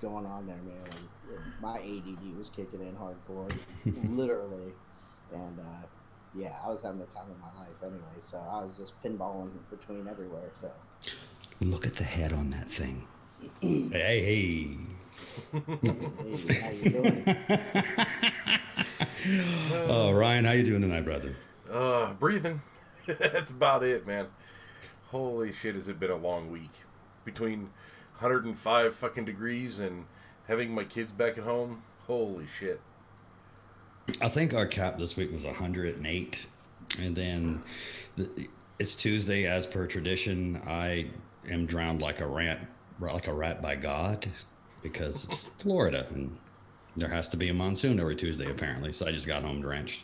Going on there, man. My ADD was kicking in hardcore, literally, and yeah, I was having the time of my life anyway. So I was just pinballing between everywhere. So look at the head on that thing. Hey. Hey, how you doing? Oh, Ryan, how you doing tonight, brother? Breathing. That's about it, man. Holy shit, has it been a long week. Between 105 fucking degrees and having my kids back at home. Holy shit. I think our cap this week was 108. And then it's Tuesday, as per tradition. I am drowned like a rat by God, because it's Florida and there has to be a monsoon every Tuesday, apparently. So I just got home drenched.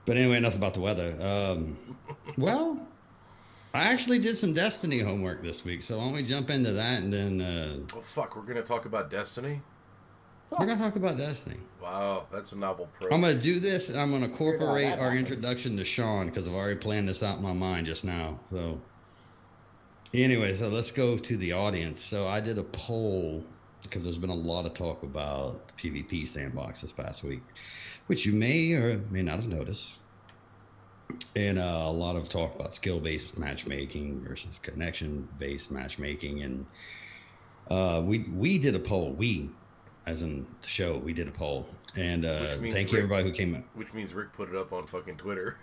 But anyway, enough about the weather. Well, I actually did some Destiny homework this week, so why don't we jump into that and then... oh, fuck, we're going to talk about Destiny? We're going to talk about Destiny. Wow, that's a novel approach. I'm going to do this, and I'm going to incorporate our introduction to Sean, because I've already planned this out in my mind just now. So anyway, so let's go to the audience. So I did a poll, because there's been a lot of talk about the PvP sandbox this past week, which you may or may not have noticed. And a lot of talk about skill-based matchmaking versus connection-based matchmaking. And we did a poll. We, as in the show, we did a poll. And thank you, everybody who came in. Which means Rick put it up on fucking Twitter.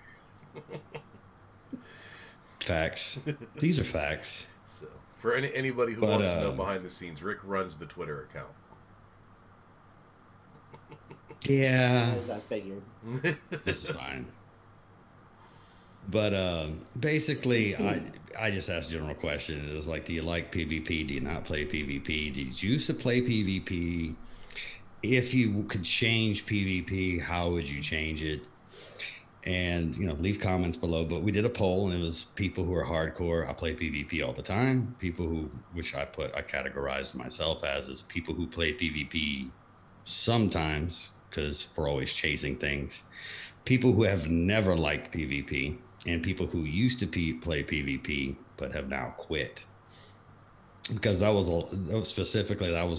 Facts. These are facts. So, for anybody who wants to know behind the scenes, Rick runs the Twitter account. Yeah. As I figured. This is fine. But basically, I just asked a general question. It was like, do you like PvP? Do you not play PvP? Did you used to play PvP? If you could change PvP, how would you change it? And, leave comments below. But we did a poll, and it was people who are hardcore. I play PvP all the time. People who, which I categorized myself as people who play PvP sometimes, because we're always chasing things. People who have never liked PvP. And people who used to play PvP but have now quit, because that was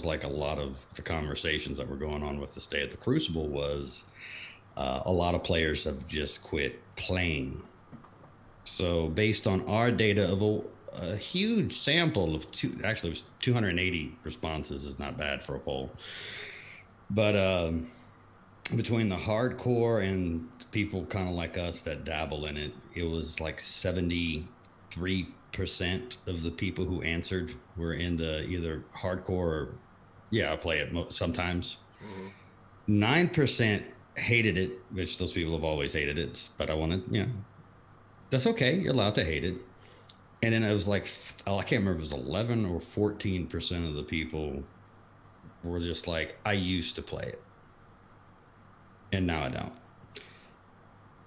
like a lot of the conversations that were going on with the state of the Crucible was a lot of players have just quit playing. So based on our data of a huge sample of it was 280 responses, is not bad for a poll, but between the hardcore and people kind of like us that dabble in it, it was like 73% of the people who answered were in the either hardcore or, I play it sometimes. 9% hated it, which those people have always hated it, but I wanted, that's okay. You're allowed to hate it. And then it was like, I can't remember if it was 11 or 14% of the people were just like, I used to play it, and now I don't.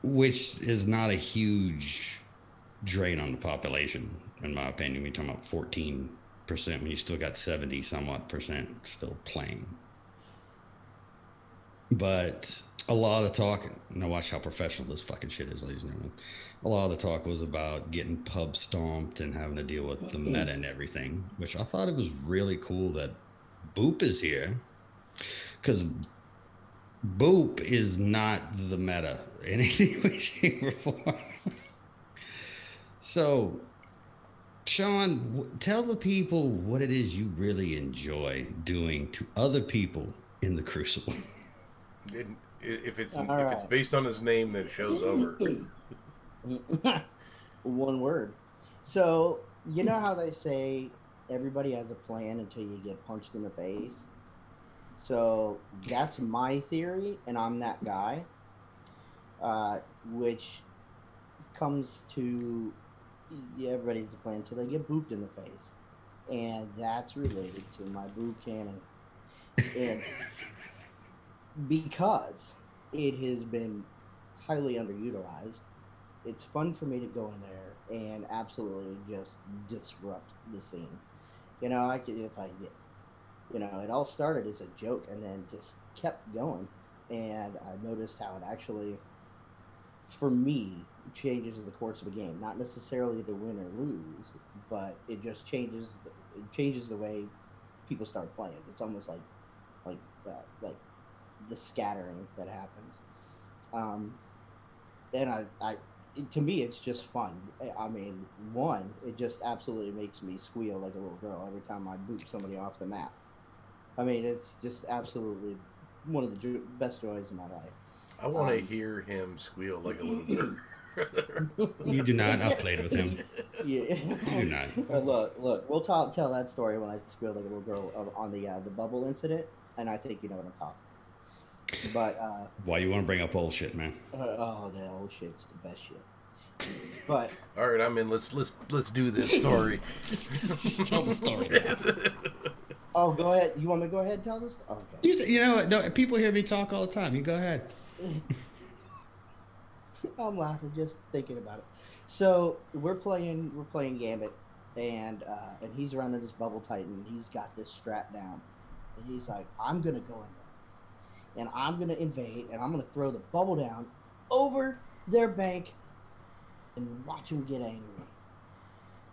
Which is not a huge drain on the population, in my opinion. We're talking about 14% when you still got 70 somewhat percent still playing. But a lot of the talk, now watch how professional this fucking shit is, ladies and gentlemen. A lot of the talk was about getting pub stomped and having to deal with the meta and everything, which I thought it was really cool that Boop is here, because Boop is not the meta in any way, shape, or form. So, Sean, tell the people what it is you really enjoy doing to other people in the Crucible. If it's based on his name, then show's over. One word. So, You know how they say everybody has a plan until you get punched in the face? So that's my theory, and I'm that guy, which comes to yeah, everybody has a plan until they get booped in the face. And that's related to my boob cannon. And because it has been highly underutilized, it's fun for me to go in there and absolutely just disrupt the scene. I could, if I get, it all started as a joke and then just kept going. And I noticed how it actually, for me, changes the course of a game. Not necessarily to win or lose, but it changes the way people start playing. It's almost like like the scattering that happens. Um, and to me, it's just fun. I mean, one, it just absolutely makes me squeal like a little girl every time I boot somebody off the map. I mean, it's just absolutely one of the best joys of my life. I want to hear him squeal like a little girl. You do not. I've played with him. Yeah. You do not. Look. We'll tell that story when I squealed like a little girl on the bubble incident, and I think you know what I'm talking about. But Why you want to bring up old shit, man? oh, the old shit's the best shit. But All right, I'm in. Let's do this story. just tell the story. oh, go ahead. You want me to go ahead and tell this? Okay. You know what? No, people hear me talk all the time. You go ahead. I'm laughing just thinking about it. So we're playing Gambit, and he's running this bubble titan. He's got this strap down, and he's like, "I'm gonna go in there, and I'm gonna invade, and I'm gonna throw the bubble down over their bank, and watch him get angry."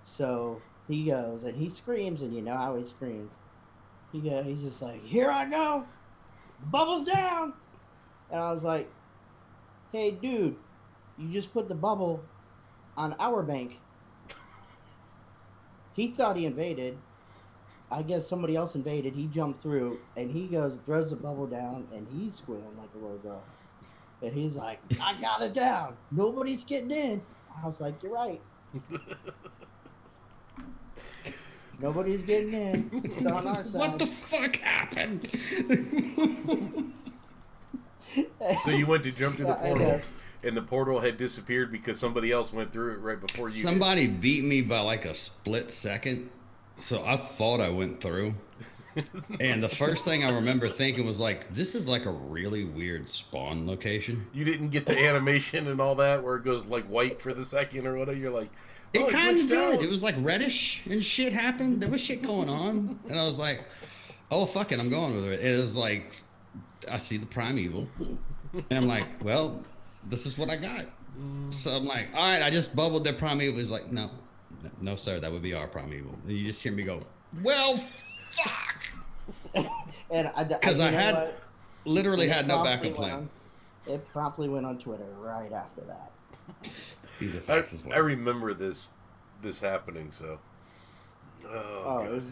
So he goes and he screams, and you know how he screams. He's just like, "Here I go, bubbles down," and I was like, "Hey, dude. You just put the bubble on our bank." He thought he invaded. I guess somebody else invaded. He jumped through, and he goes, throws the bubble down, and he's squealing like a little girl. And he's like, "I got it down. Nobody's getting in." I was like, "You're right. Nobody's getting in. It's on our side." What the fuck happened? So you went to jump to the portal, and the portal had disappeared because somebody else went through it right before you. Somebody beat me by like a split second, so I thought I went through. And the first thing I remember thinking was like, this is like a really weird spawn location. You didn't get the animation and all that where it goes like white for the second or whatever. You're like, oh, It kind of glitched did. out. It was like reddish and shit happened. There was shit going on. And I was like, oh, fuck it, I'm going with it. It was like, I see the primeval. And I'm like, well, this is what I got. So I'm like, all right, I just bubbled their primeval. He's like, no, sir, that would be our primeval. And you just hear me go, well, fuck. And Because I had literally had no backup plan. It promptly went on Twitter right after that. These are facts as well. I remember this happening. So,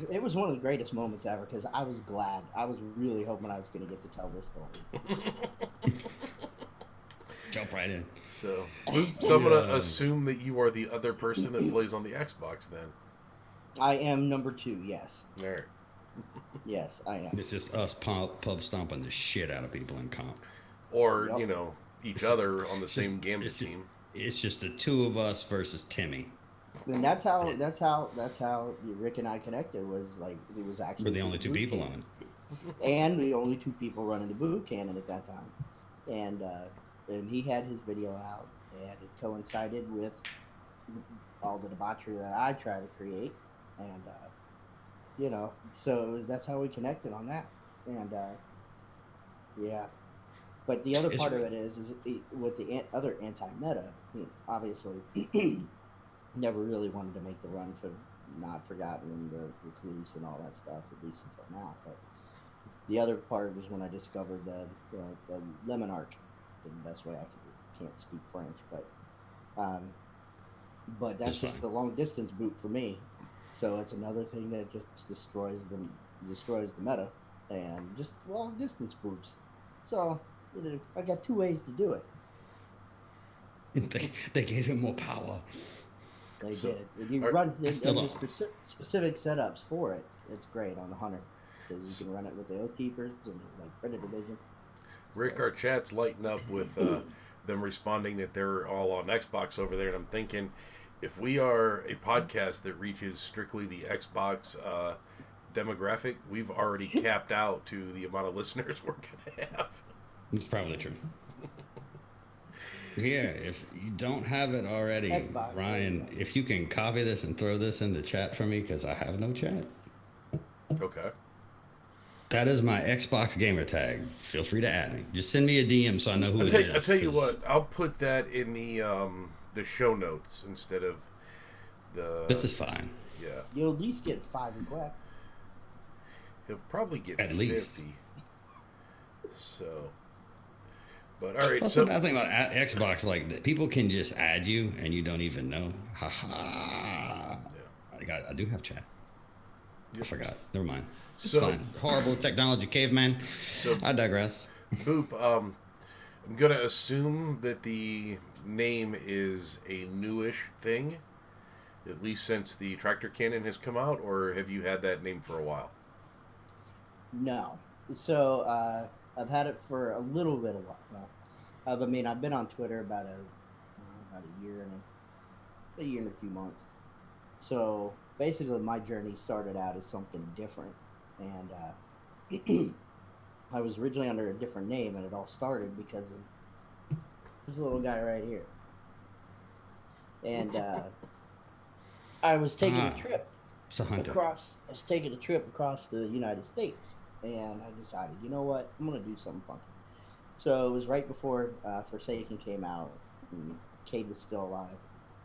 it was one of the greatest moments ever because I was glad. I was really hoping I was going to get to tell this story. Jump right in. So I'm gonna assume that you are the other person that plays on the Xbox. Then I am number 2. Yes. all right. Yes, I am. It's just us pub stomping the shit out of people in comp. Or Yep. each other on the same Gambit team. It's just the two of us versus Timmy. And that's how Rick and I connected. Was like it was actually We're the only two boot people cannon. on it. And the only 2 people running the boot cannon at that time. And he had his video out, and it coincided with all the debauchery that I try to create, and so that's how we connected on that. And yeah, but the other part of it is with the other anti-meta, obviously never really wanted to make the run for Not Forgotten and the Recluse and all that stuff, at least until now. But the other part was when I discovered the Lemon Arc, the best way can't speak French, but that's just the long distance boot for me. So it's another thing that just destroys the meta, and just long distance boots. So I got 2 ways to do it. They gave him more power. They So, did. And you are- run I still there's don't. specific setups for it. It's great on the Hunter because you can run it with the Oath Keepers and like Predator Vision. It's Rick, great. our chat's lighting up with them responding that they're all on Xbox over there, and I'm thinking, if we are a podcast that reaches strictly the Xbox demographic, we've already capped out to the amount of listeners we're gonna have. It's probably true. Yeah, if you don't have it already, Xbox. Ryan, if you can copy this and throw this in the chat for me, because I have no chat. Okay. That is my Xbox gamer tag. Feel free to add me. Just send me a DM so I know who it is. I'll tell you 'cause what. I'll put that in the show notes instead of the. This is fine. Yeah. You'll at least get 5 requests. He'll probably get At 50. least. So. But all right. That's So the bad thing about Xbox. Like, people can just add you and you don't even know. Ha ha. I do have chat. I forgot. Never mind. It's So- fine. Horrible technology, caveman. So- I digress. Boop. I'm gonna assume that the name is a newish thing, at least since the tractor cannon has come out, or have you had that name for a while? No. So I've had it for a little bit of while. I mean, I've been on Twitter about a year and a year and a few months. So basically, my journey started out as something different, and I was originally under a different name, and it all started because of this little guy right here. And I was taking a trip It's a hunter. I was taking a trip across the United States, and I decided, you know what, I'm gonna do something funky. So it was right before Forsaken came out, and Cade was still alive.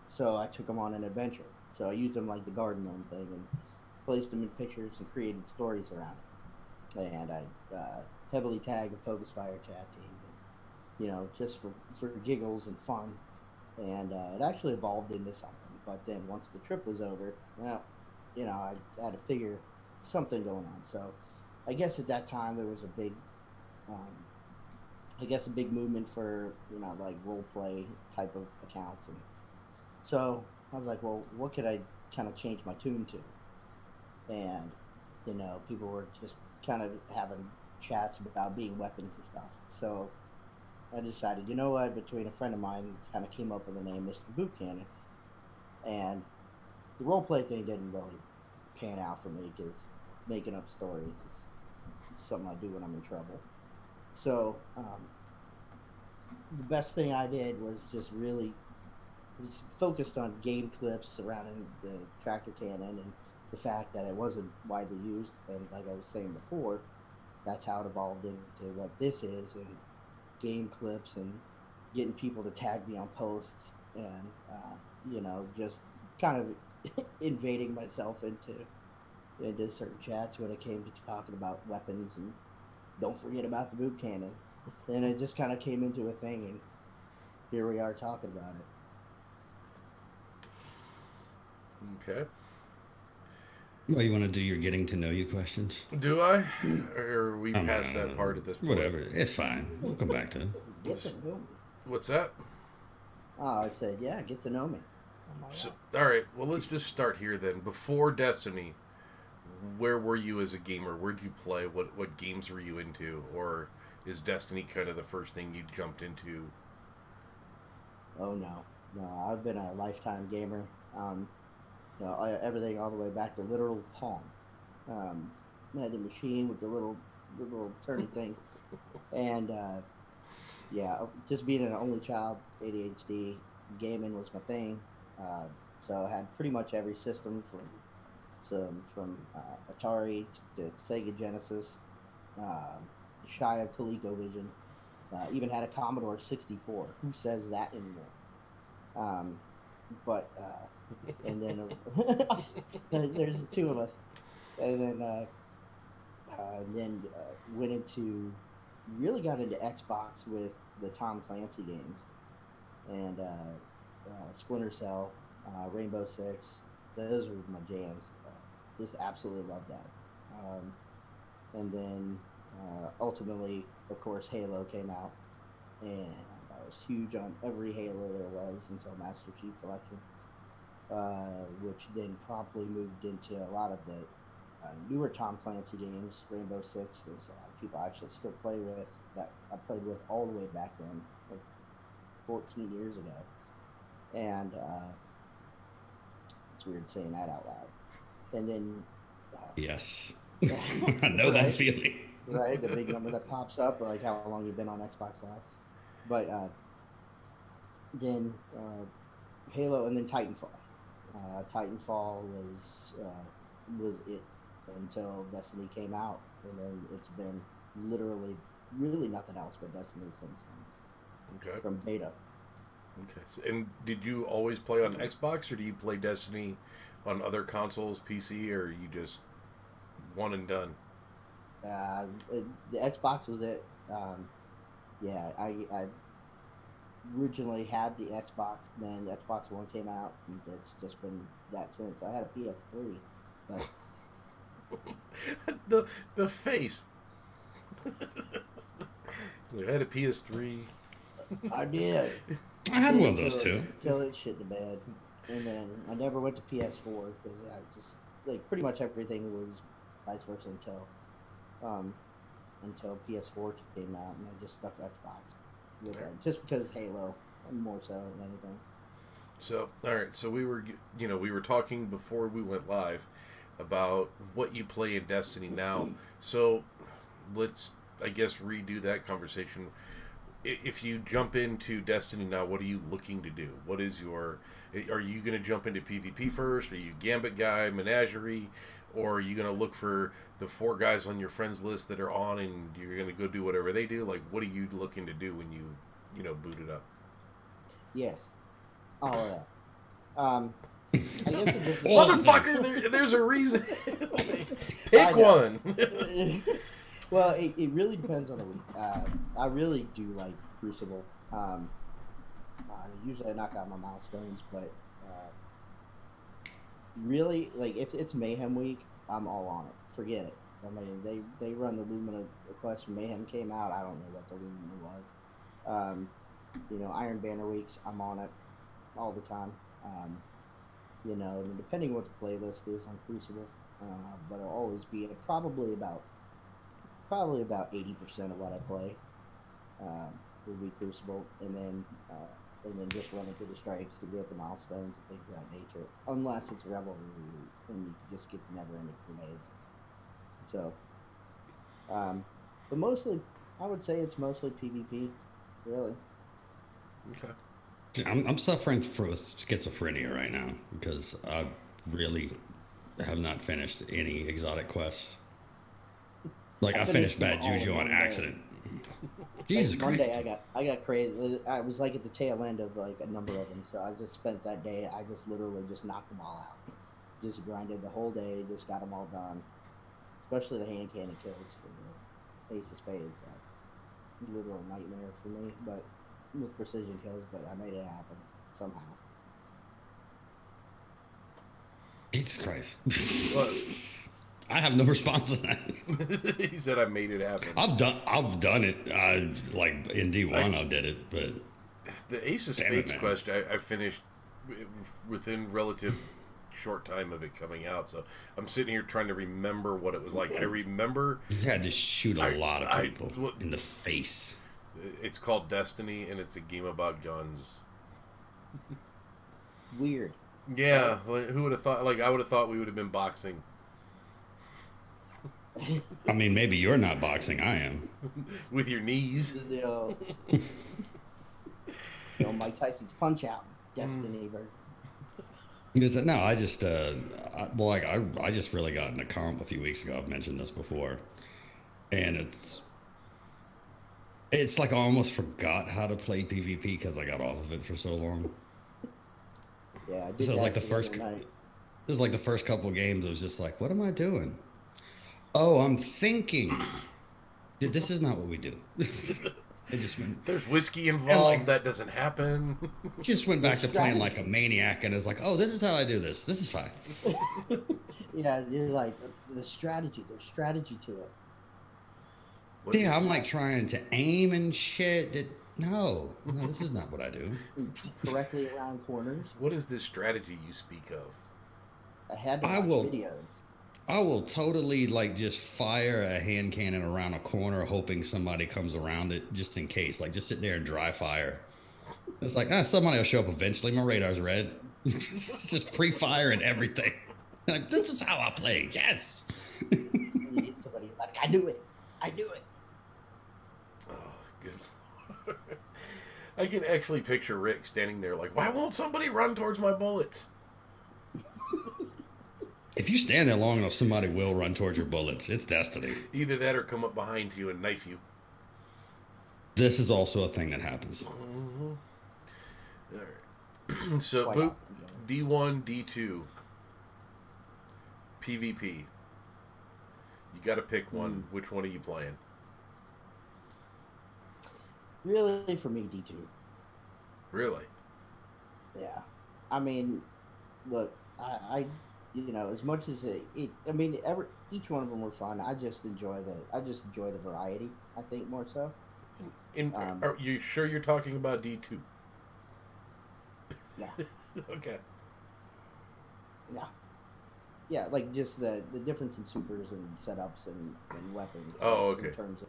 So I took him on an adventure. So I used him like the garden gnome thing and placed him in pictures and created stories around it. And I heavily tagged the Focus Fire chat team, you know, just for giggles and fun. And it actually evolved into something. But then once the trip was over, well, you know, I had to figure something going on. So I guess at that time there was a big, a big movement for, you know, like role play type of accounts. And so I was like, well, what could I kind of change my tune to? And, you know, people were just kind of having chats about being weapons and stuff. So I decided, you know what, between a friend of mine kind of came up with the name MrBoopCannon. And the roleplay thing didn't really pan out for me because making up stories is something I do when I'm in trouble. So the best thing I did was just really was focused on game clips surrounding the tractor cannon and the fact that it wasn't widely used. And like I was saying before, that's how it evolved into what this is, and game clips and getting people to tag me on posts and, you know, just kind of invading myself into certain chats when it came to talking about weapons and don't forget about the boot cannon. Then it just kind of came into a thing, and here we are talking about it. Okay. Well, you want to do your getting to know you questions? Do I? Or are we Oh, past no, that part at this point? Whatever. It's fine. We'll come back to it. Get to know me. What's that? Oh, I said, yeah, get to know me. Oh my So, God. all right. Well, let's just start here then. Before Destiny, where were you as a gamer? Where did you play? What games were you into? Or is Destiny kind of the first thing you jumped into? Oh no, I've been a lifetime gamer. You know, everything all the way back to literal Pong. I had the machine with the little turning thing, and yeah, just being an only child, ADHD, gaming was my thing. So I had pretty much every system from Atari to Sega Genesis, shy of ColecoVision. Even had a Commodore 64. Who says that anymore? But and then there's the two of us, and then really got into Xbox with the Tom Clancy games, and Splinter Cell, Rainbow Six. Those were my jams. Just absolutely loved that. And then ultimately, of course, Halo came out, and I was huge on every Halo there was until Master Chief Collection. which then promptly moved into a lot of the newer Tom Clancy games, Rainbow Six. There's a lot of people I actually still play with that I played with all the way back then, like 14 years ago. And it's weird saying that out loud. And then Yes. I know that feeling. right, the big number that pops up, like how long you've been on Xbox Live. But then Halo, and then Titanfall. Titanfall was it until Destiny came out, and then it's been literally really nothing else but Destiny since then. Okay. From beta. Okay. And did you always play on Xbox, or do you play Destiny on other consoles, PC, or you just one and done? The Xbox was it. Yeah, I originally had the Xbox, then the Xbox One came out, and it's just been that since. I had a PS3, but the face. You had a PS3. I did. I had one of those too. Until it shit the bed, and then I never went to PS4 because I just like pretty much everything was vice versa until PS4 came out, and I just stuck to Xbox with that, just because Halo more so than anything. So, all right. So we were talking before we went live about what you play in Destiny now. So let's, I guess, redo that conversation. If you jump into Destiny now, what are you looking to do? What is your... Are you going to jump into PvP first? Are you Gambit guy, Menagerie? Or are you going to look for the 4 guys on your friends list that are on and you're going to go do whatever they do? Like, what are you looking to do when you boot it up? Yes. All of that. I guess it just... Motherfucker, there's a reason. Pick one. Well, it really depends on the week. I really do like Crucible. Usually I knock out my milestones, but really, like, if it's Mayhem week, I'm all on it. Forget it. I mean, they run the Lumina quest when Mayhem came out. I don't know what the Lumina was. Iron Banner weeks, I'm on it all the time. And depending what the playlist is on Crucible, but it'll always be probably about 80% of what I play will be Crucible, and then just running through the strikes to get the milestones and things of that nature. Unless it's Revelry, and you can just get the never-ending grenades. So, but mostly, I would say it's mostly PvP, really. Okay. I'm suffering with schizophrenia right now because I really have not finished any exotic quests. Like, I finished Bad Juju on accident. Jesus Christ. Monday I got crazy. I was like at the tail end of like a number of them, so I just spent that day. I just literally just knocked them all out. Just grinded the whole day. Just got them all done. Especially the hand cannon kills for the Ace of Spades. Literal nightmare for me, but with precision kills. But I made it happen somehow. Jesus Christ. Well, I have no response to that. he said I made it happen. I've done it. Like in D1 I did it, but the Ace of Spades quest I finished within relative short time of it coming out. So I'm sitting here trying to remember what it was like. I remember you had to shoot a lot of people in the face. It's called Destiny, and it's a game about guns. Weird. Yeah, like, who would have thought? Like, I would have thought we would have been boxing. I mean, maybe you're not boxing. I am. With your knees. Mike Tyson's Punch Out. Destiny version. No, I just, I just really got in a comp a few weeks ago. I've mentioned this before, and it's like I almost forgot how to play PvP because I got off of it for so long. Yeah, I did. This is like the first. This is like the first couple of games. I was just like, "What am I doing? Oh, I'm thinking. Dude, this is not what we do." It just went, there's whiskey involved. That doesn't happen. Just went back to playing like a maniac, and it's like, "Oh, this is how I do this. This is fine." Yeah, you're like the strategy. There's strategy to it. Yeah, I'm like trying to aim and shit. No, this is not what I do. and peek correctly around corners. What is this strategy you speak of? I had to I watch will. videos. I will totally like just fire a hand cannon around a corner, hoping somebody comes around it, just in case. Like just sit there and dry fire. It's like somebody will show up eventually. My radar's red. Just pre-fire and everything. Like this is how I play. Yes. And you get somebody like, I knew it. I knew it. Oh, good. I can actually picture Rick standing there like, why won't somebody run towards my bullets? If you stand there long enough, somebody will run towards your bullets. It's destiny. Either that or come up behind you and knife you. This is also a thing that happens. Mm-hmm. All right. So, Quite Boop, often, D1, D2, PvP. You got to pick one. Which one are you playing? Really, for me, D2. Really? Yeah. I mean, look, I you know, as much as I mean, each one of them were fun. I just enjoy the variety. I think more so. Are you sure you're talking about D2? Yeah. Okay. Yeah. Yeah, like just the difference in supers and setups and weapons. Oh, okay. In terms of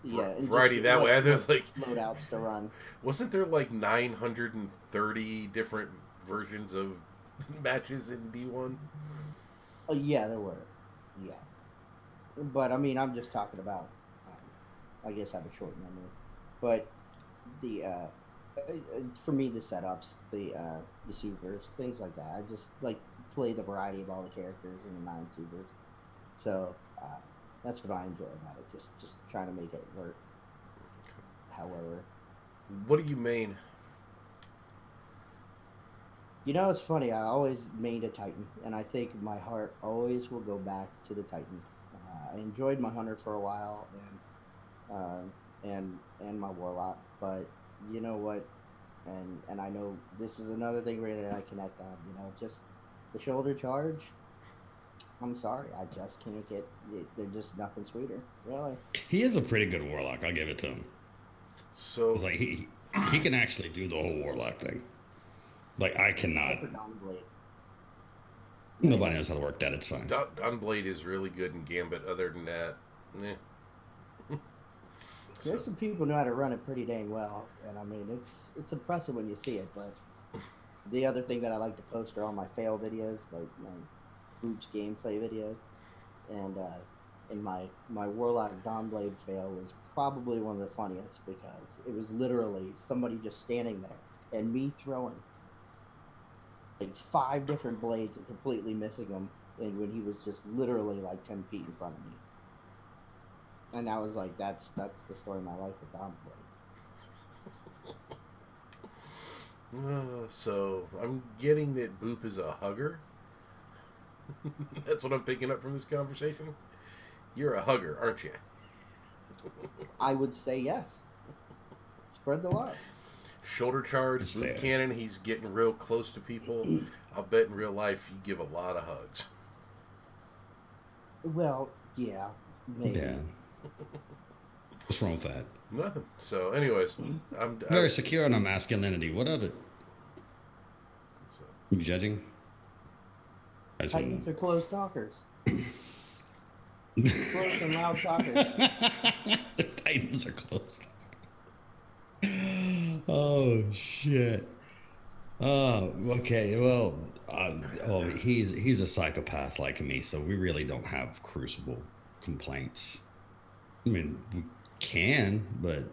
and variety just that what- way. There's what like loadouts to run. wasn't there like 930 different versions of matches in D1? Oh yeah, there were. Yeah, but I mean, I'm just talking about. I guess I have a short memory, but the for me the setups, the supers, things like that. I just like play the variety of all the characters in the 9 supers. So that's what I enjoy about it. Just trying to make it work. However, What do you main? you know, it's funny. I always mained a Titan, and I think my heart always will go back to the Titan. I enjoyed my Hunter for a while, and my Warlock, but you know what? And I know this is another thing really that I connect on. You know, just the shoulder charge. I'm sorry, I just can't get. They're just nothing sweeter, really. He is a pretty good warlock. I'll give it to him. So It's like he can actually do the whole warlock thing. Like I cannot. Hyper Downblade. Nobody knows how to work that. It's fine. Unblade is really good in Gambit. Other than that, There's some people who know how to run it pretty dang well, and I mean it's impressive when you see it. But the other thing that I like to post are all my fail videos, like my Boop's gameplay videos, and my Warlock Dawnblade fail was probably one of the funniest because it was literally somebody just standing there and me throwing like 5 different blades and completely missing them, and when he was just literally like 10 feet in front of me. And I was like, that's the story of my life with Dawnblade. So I'm getting that Boop is a hugger. That's what I'm picking up from this conversation. You're a hugger, aren't you? I would say yes. Spread the love. Shoulder charge, It's boot fair. cannon. He's getting real close to people. I'll bet in real life you give a lot of hugs. Well, yeah, maybe. Yeah. What's wrong with that? Nothing. So, anyways, I'm Very secure on our masculinity. What of it? so, You judging? I just wanna Titans know. are closed talkers. Closed and loud talkers. The Titans are closed. Oh shit. Oh, okay. Well, he's a psychopath like me, so we really don't have Crucible complaints. I mean, we can, but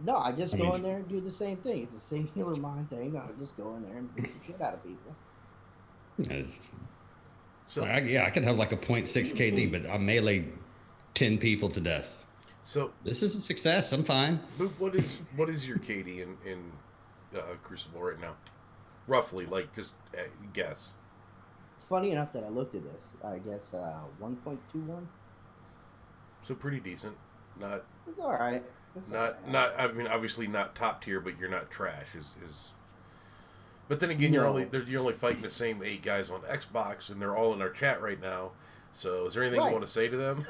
No, I just I go mean- in there and do the same thing. It's a singular mind thing. I just go in there and beat the shit out of people. it's, so, like, I could have like a 0.6 KD, but I melee 10 people to death. so This is a success. I'm fine. Boop, what is your KD in Crucible right now? Roughly, like just guess. Funny enough that I looked at this. I guess 1.21. So pretty decent. Not It's all right. It's all right. not. I mean, obviously not top tier, but you're not trash. Is. But then again, No. you're only fighting the same 8 guys on Xbox, and they're all in our chat right now. So, is there anything Right. you want to say to them?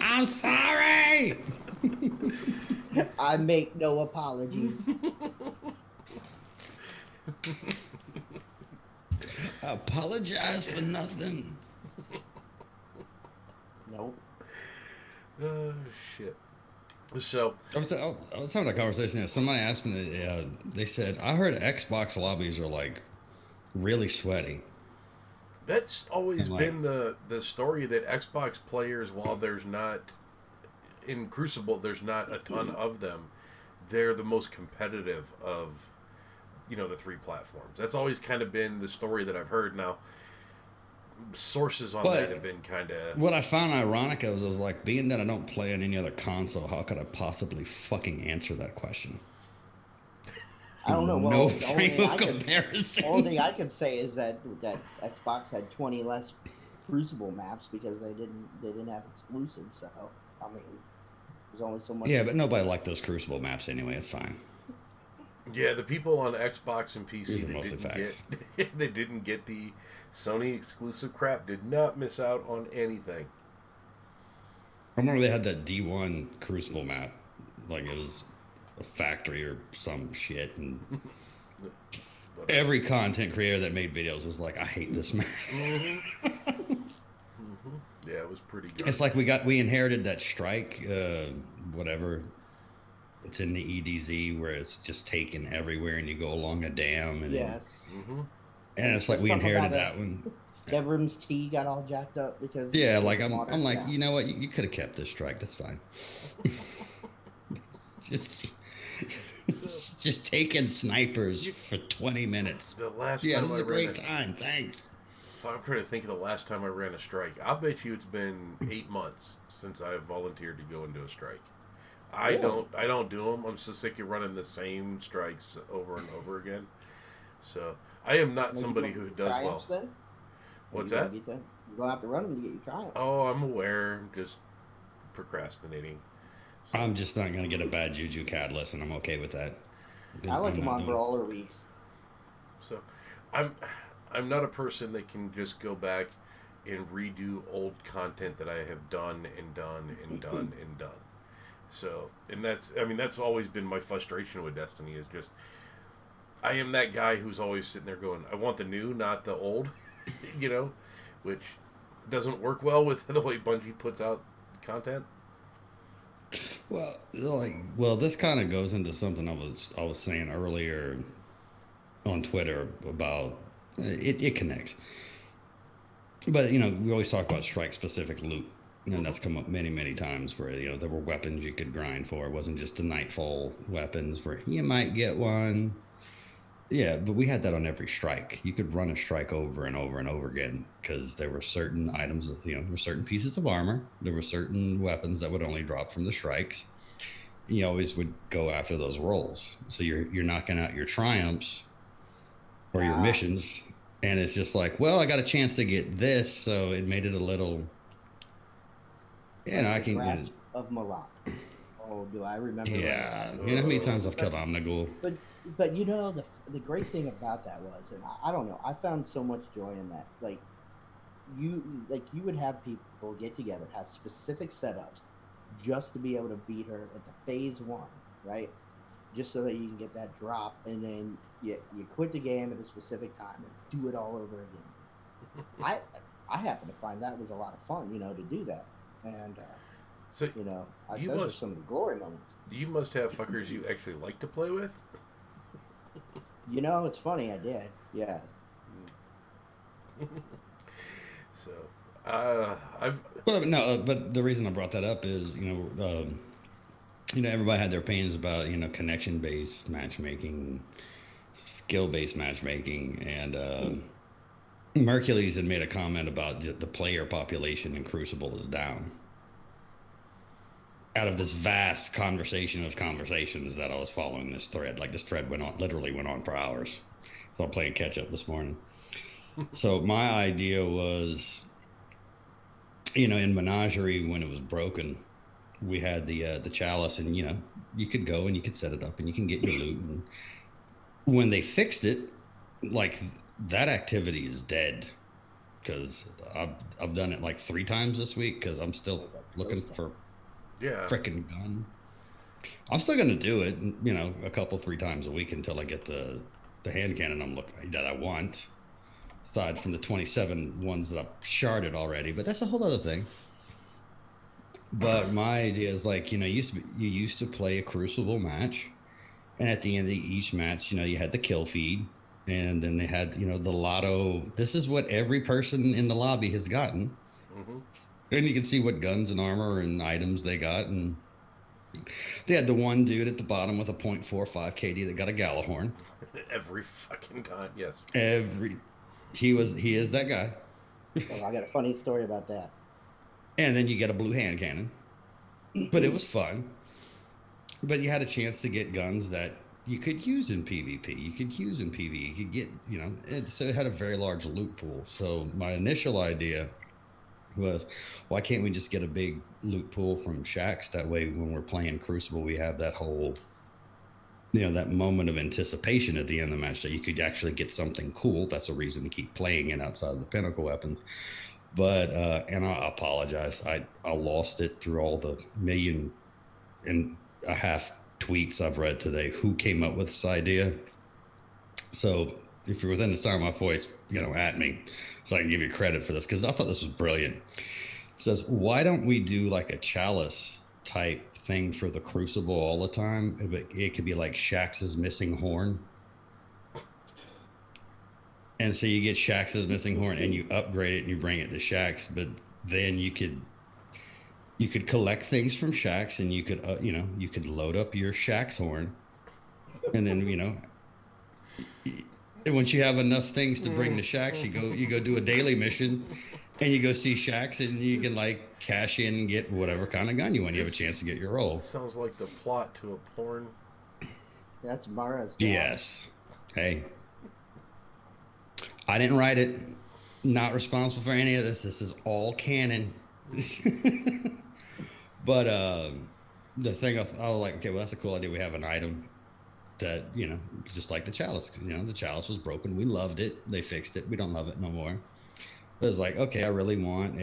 I'm sorry. I make no apologies. I apologize for nothing. Nope. Oh shit. So I was having a conversation and somebody asked me, they said, I heard Xbox lobbies are like really sweaty. that's always And like, been the story that Xbox players, while there's not in Crucible, there's not a ton of them. They're the most competitive of the three platforms. That's always kind of been the story that I've heard. Now, sources on that have been kind of. what I found ironic was like, being that I don't play on any other console, how could I possibly fucking answer that question? I don't know. Well, No the frame of comparison. only thing I could say is that Xbox had 20 less Crucible maps because they didn't have exclusives. So I mean, there's only so much. Yeah, but nobody liked those Crucible maps anyway. It's fine. Yeah, the people on Xbox and These PC are that mostly didn't facts. get they didn't get the Sony exclusive crap did not miss out on anything. I remember they had that D1 Crucible map, like it was a factory or some shit, and But, every content creator that made videos was like, "I hate this map." yeah, it was pretty good. It's like we inherited that strike, whatever. It's in the EDZ where it's just taken everywhere, and you go along a dam, and Yes. and it's like we Something inherited about that one. Devrim's tea got all jacked up because Yeah, like I'm like, yeah. you know what? You could have kept this strike. That's fine. just just taking snipers for 20 minutes. The last Yeah, time this is I a great ran time. Thanks. I'm trying to think of the last time I ran a strike. I'll bet you it's been 8 months since I volunteered to go into a strike. I don't do them. I'm so sick of running the same strikes over and over again. So I am not somebody who does well. Then? What's that? You're gonna have to run them to get your triumph. Oh, I'm aware. I'm just procrastinating. So, I'm just not going to get a bad juju catalyst, and I'm okay with that. I like I'm them not on doing- brawler weeks. so I'm not a person that can just go back and redo old content that I have done and done and done and done. So, and that's always been my frustration with Destiny is just I am that guy who's always sitting there going, I want the new, not the old, which doesn't work well with the way Bungie puts out content. Well, this kind of goes into something I was saying earlier on Twitter about it connects. But we always talk about strike specific loot, and that's come up many times where there were weapons you could grind for. It wasn't just the nightfall weapons where you might get one. Yeah, but we had that on every strike. You could run a strike over and over and over again because there were certain items, there were certain pieces of armor, there were certain weapons that would only drop from the strikes. You always would go after those rolls. So you're knocking out your triumphs or your missions, and it's just like, well, I got a chance to get this, so it made it a little. I can. Grasp of Malak. Oh, do I remember? Yeah, you know how many times I've killed Omnigul. But the great thing about that was, and I don't know, I found so much joy in that. Like you would have people get together, have specific setups, just to be able to beat her at the phase 1, right? Just so that you can get that drop, and then you quit the game at a specific time and do it all over again. I happen to find that was a lot of fun, to do that, and So those are some of the glory moments. you must have fuckers you actually like to play with. It's funny, I did, yes. So I've Well, no, but the reason I brought that up is, everybody had their opinions about, connection-based matchmaking, skill-based matchmaking, and Mercules had made a comment about the player population in Crucible is down. Out of this vast conversation of conversations that I was following this thread, like this thread literally went on for hours. So I'm playing catch up this morning. So my idea was, in Menagerie, when it was broken, we had the chalice, and you could go and you could set it up and you can get your loot. And when they fixed it, like that activity is dead, because I've done it like 3 times this week because I'm still looking for Yeah. frickin' gun. I'm still gonna do it, you know, a couple, 3 times a week until I get the hand cannon that I want. Aside from the 27 ones that I've sharded already, but that's a whole other thing. But my idea is like, you know, you used to play a Crucible match, and at the end of each match, you know, you had the kill feed, and then they had, you know, the lotto. This is what every person in the lobby has gotten, and you can see what guns and armor and items they got, and they had the one dude at the bottom with a .45 KD that got a Gallahorn. Every fucking time, yes. He is that guy. Well, I got a funny story about that. And then you get a blue hand cannon. But it was fun. But you had a chance to get guns that you could use in PvP. You could use in PvE. You could get, you know, so it had a very large loot pool. So my initial idea was, why can't we just get a big loot pool from Shacks? That way, when we're playing Crucible, we have that whole, you know, that moment of anticipation at the end of the match that you could actually get something cool. That's a reason to keep playing it outside of the pinnacle weapons. But and I apologize, I lost it through all the 1.5 million tweets I've read today. Who came up with this idea? So if you're within the sound of my voice, you know, at me, so I can give you credit for this, because I thought this was brilliant. It says, why don't we do like a chalice type thing for the Crucible all the time? It could be like Shax's missing horn. And so you get Shax's missing horn and you upgrade it and you bring it to Shax, but then you could collect things from Shax, and you could you know, you could load up your Shax horn, and then, you know, once you have enough things to bring to Shax, you go do a daily mission, and you go see Shax, and you can like cash in and get whatever kind of gun you want. You have a chance to get your roll. Sounds like the plot to a porn. That's Mara's job. Yes. Hey, I didn't write it. Not responsible for any of this. This is all canon. But the thing I was like, okay, well, that's a cool idea. We have an item that, you know, just like the chalice. You know, the chalice was broken. We loved it. They fixed it. We don't love it no more. But it's like, okay, I really want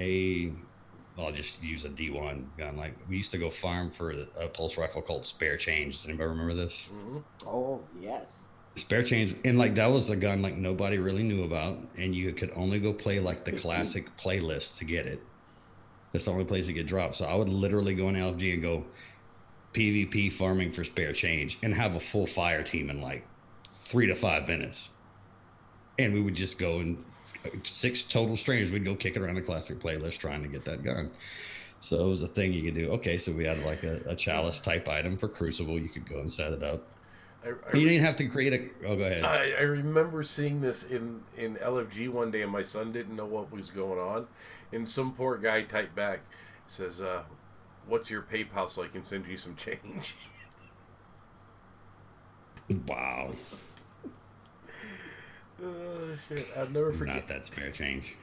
I'll just use a D1 gun. Like, we used to go farm for a pulse rifle called Spare Change. Does anybody remember this? Mm-hmm. Oh, yes. Spare Change, and like that was a gun like nobody really knew about, and you could only go play like the classic playlist to get it. That's the only place it get dropped. So I would literally go in LFG and go PvP farming for Spare Change and have a full fire team in like 3 to 5 minutes. And we would just go, and 6 total strangers, we'd go kick it around the classic playlist trying to get that gun. So it was a thing you could do. Okay, so we had like a chalice type item for Crucible. You could go and set it up. You didn't have to create a... Oh, go ahead. I remember seeing this in LFG one day, and my son didn't know what was going on. And some poor guy typed back, says, what's your PayPal so I can send you some change? Wow. Oh, shit. I'll never forget. Not that Spare Change.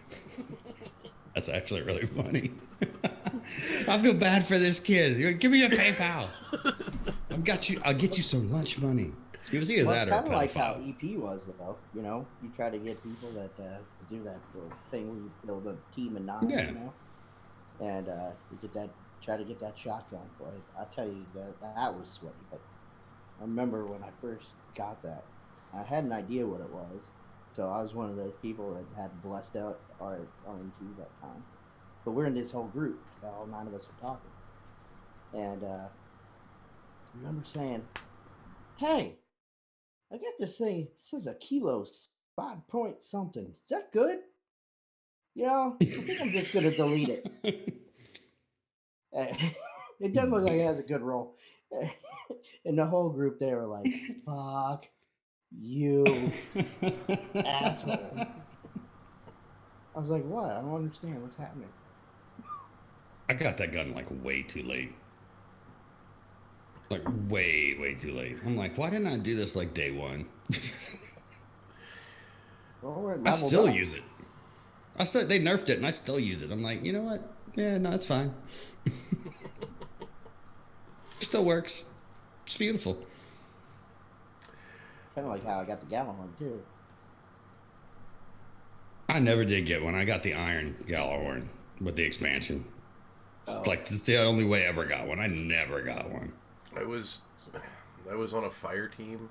That's actually really funny. I feel bad for this kid. Give me a PayPal. I'll get you some lunch money. It was either that or it's kind of like how EP was, though. You know, you try to get people that do that little thing where you build a team of 9. Yeah. You know, and you get that. Try to get that shotgun. Boy, I tell you that was sweaty. But I remember when I first got that, I had an idea what it was. So I was one of those people that had blessed out our RNG that time. But we're in this whole group. All 9 of us were talking. And I remember saying, hey, I got this thing. It says a kilo 5 point something. Is that good? You know, I think I'm just going to delete it. It doesn't look like it has a good roll. And the whole group, they were like, fuck you, asshole. I was like, what? I don't understand what's happening. I got that gun like way too late. Like way too late. I'm like, why didn't I do this like day 1? Well, I still use it. They nerfed it and I still use it. I'm like, you know what? Yeah, no, it's fine. Still works. It's beautiful. Kind of like how I got the Gallahorn too. I never did get one. I got the Iron Gallahorn with the expansion. It's like it's the only way I ever got one. I never got one. I was on a fire team.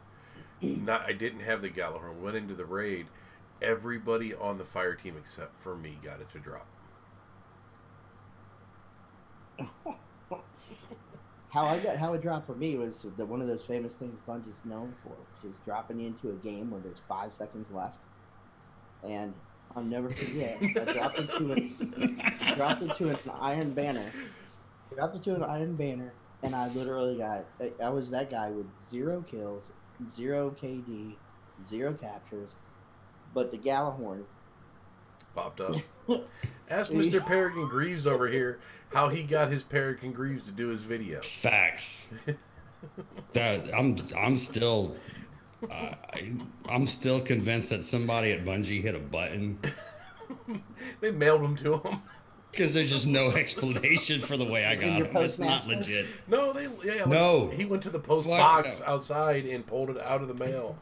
I didn't have the Gallahorn. Went into the raid. Everybody on the fire team except for me got it to drop. How it dropped for me was one of those famous things Bungie's known for, which is dropping you into a game where there's 5 seconds left, and I'll never forget. I dropped into an iron banner. And I literally I was that guy with 0 kills, 0 KD, 0 captures, but the Gallahorn Popped up. Ask Mr. Peregrine Greaves over here how he got his Peregrine Greaves to do his video. Facts. I'm still convinced that somebody at Bungie hit a button. They mailed them to him. Because there's just no explanation for the way I got it. It's not legit. No, no. He went to the post box outside and pulled it out of the mail.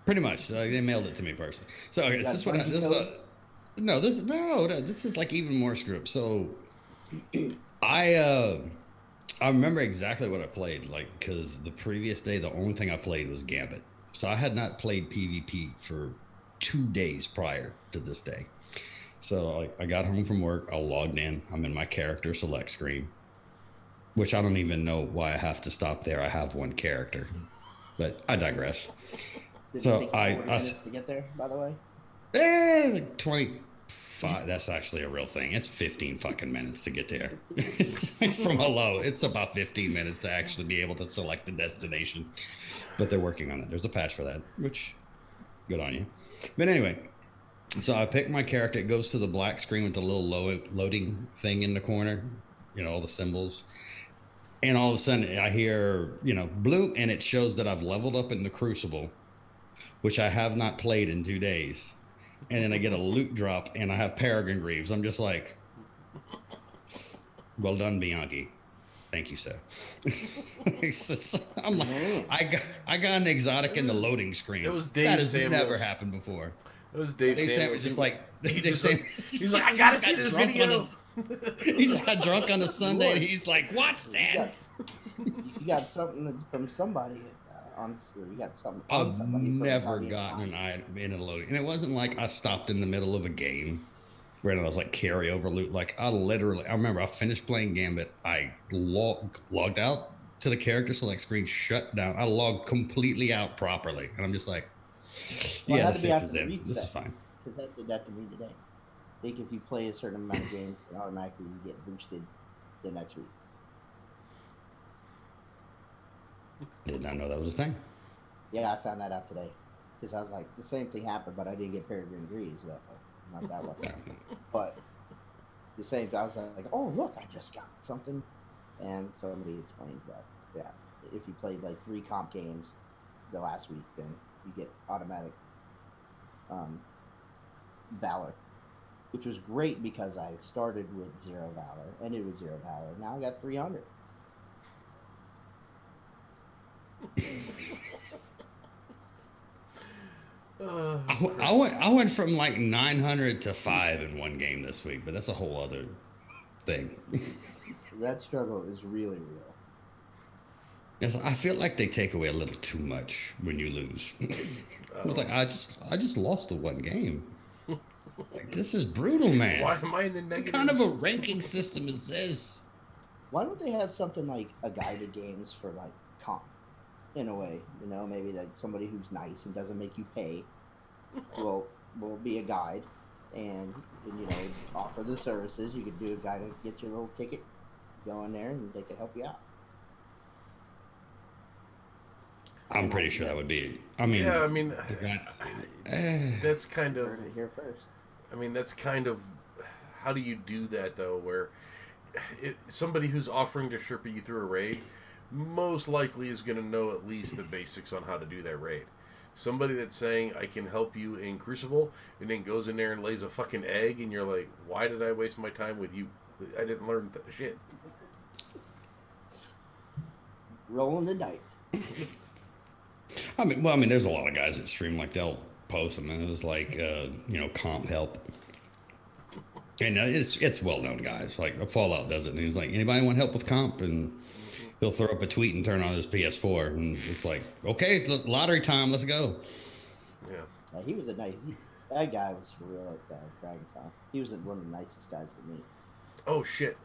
Pretty much. They mailed it to me personally. So okay, this is like even more script. So I remember exactly what I played, like, because the previous day the only thing I played was Gambit. So I had not played PvP for 2 days prior to this day. So I got home from work, I logged in, I'm in my character select screen, which I don't even know why I have to stop there. I have one character, but I digress. Did so it take 40 minutes to get there, by the way? Like 25. That's actually a real thing. It's 15 fucking minutes to get there. It's like from hello. It's about 15 minutes to actually be able to select the destination. But they're working on it. There's a patch for that, which good on you. But anyway, so I pick my character. It goes to the black screen with the little loading thing in the corner. You know, all the symbols. And all of a sudden I hear, blue, and it shows that I've leveled up in the Crucible, which I have not played in 2 days. And then I get a loot drop, and I have Peregrine Greaves. I'm just like, well done, Bianchi. Thank you, sir. I'm like, I got an exotic in the loading screen. It was Dave That has Samuels. Never happened before. It was Dave Samuels. Just like, he's like, I gotta see this video. He just got drunk on a Sunday, and he's like, watch that. You got something from somebody. You got something. I've never gotten an item in a loading, and it wasn't like I stopped in the middle of a game where I was like carryover loot. Like I remember I finished playing Gambit. I logged out to the character select screen, shut down. I logged completely out properly, and I'm just like, yeah, the fix is in. This is fine. Because that did that to me today. I think if you play a certain amount of games, automatically you get boosted the next week. Did not know that was a thing. Yeah, I found that out today. Because I was like, the same thing happened, but I didn't get Peregrine Greaves. So not that lucky. But the same, I was like, oh, look, I just got something. And somebody explains that, if you played like 3 comp games the last week, then you get automatic Valor. Which was great because I started with 0 Valor, ended with 0 Valor. Now I got 300. I went from like 900 to 5 in one game this week, but that's a whole other thing. That struggle is really real. Yes, I feel like they take away a little too much when you lose. I was like, I just lost the one game. Like, this is brutal, man. Why am I in the negative? What kind of a ranking system is this? Why don't they have something like a guided games for like comp? In a way, maybe like somebody who's nice and doesn't make you pay will be a guide and offer the services. You could do a guide to get your little ticket, go in there, and they can help you out. I'm pretty sure that would be. That's kind of. Heard it here first. I mean, that's kind of. How do you do that though? Where somebody who's offering to Sherpa you through a raid most likely is going to know at least the basics on how to do that raid. Somebody that's saying, I can help you in Crucible, and then goes in there and lays a fucking egg, and you're like, why did I waste my time with you? I didn't learn shit. Rolling the dice. I mean, there's a lot of guys that stream, like, they'll post them, and it's like, comp help. And it's well known, guys. Like Fallout does it. And he's like, anybody want help with comp? And he'll throw up a tweet and turn on his PS4, and it's like, okay, it's lottery time. Let's go. Yeah. He was a nice. That guy was for real at Dragon Con. He was one of the nicest guys to meet. Oh shit.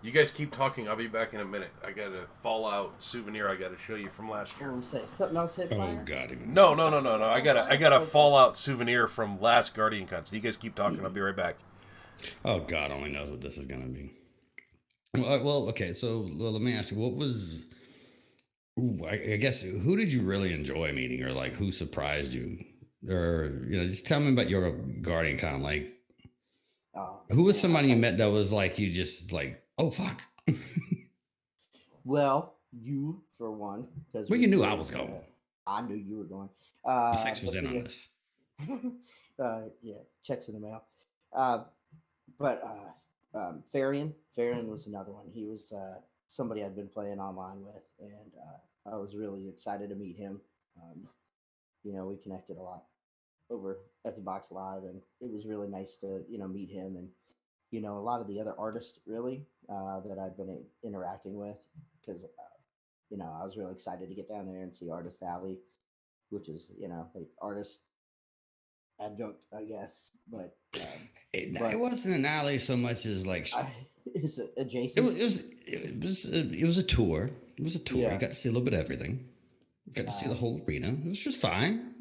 You guys keep talking. I'll be back in a minute. I got a Fallout souvenir I got to show you from last year. Something else hit fire? Oh god. No. I got a Fallout souvenir from last Guardian Con. So you guys keep talking. I'll be right back. Oh god, only knows what this is gonna be. Well, okay. So let me ask you, what was? Ooh, I guess who did you really enjoy meeting, or like who surprised you, or just tell me about your Guardian Con. Like, who was somebody you met that was like you just like, oh fuck. Well, you for one, because you knew I was going. I knew you were going. Fix was in on this. Yeah, checks in the mail. But Farian was another one. He was somebody I'd been playing online with, and I was really excited to meet him. We connected a lot over at the Box Live, and it was really nice to meet him and a lot of the other artists really that I've been interacting with because I was really excited to get down there and see Artist Alley, which is like artist adjunct, I guess, but it wasn't an alley so much as like is it adjacent? It was a tour. It was a tour. Yeah. You got to see a little bit of everything. You got to see the whole arena. It was just fine.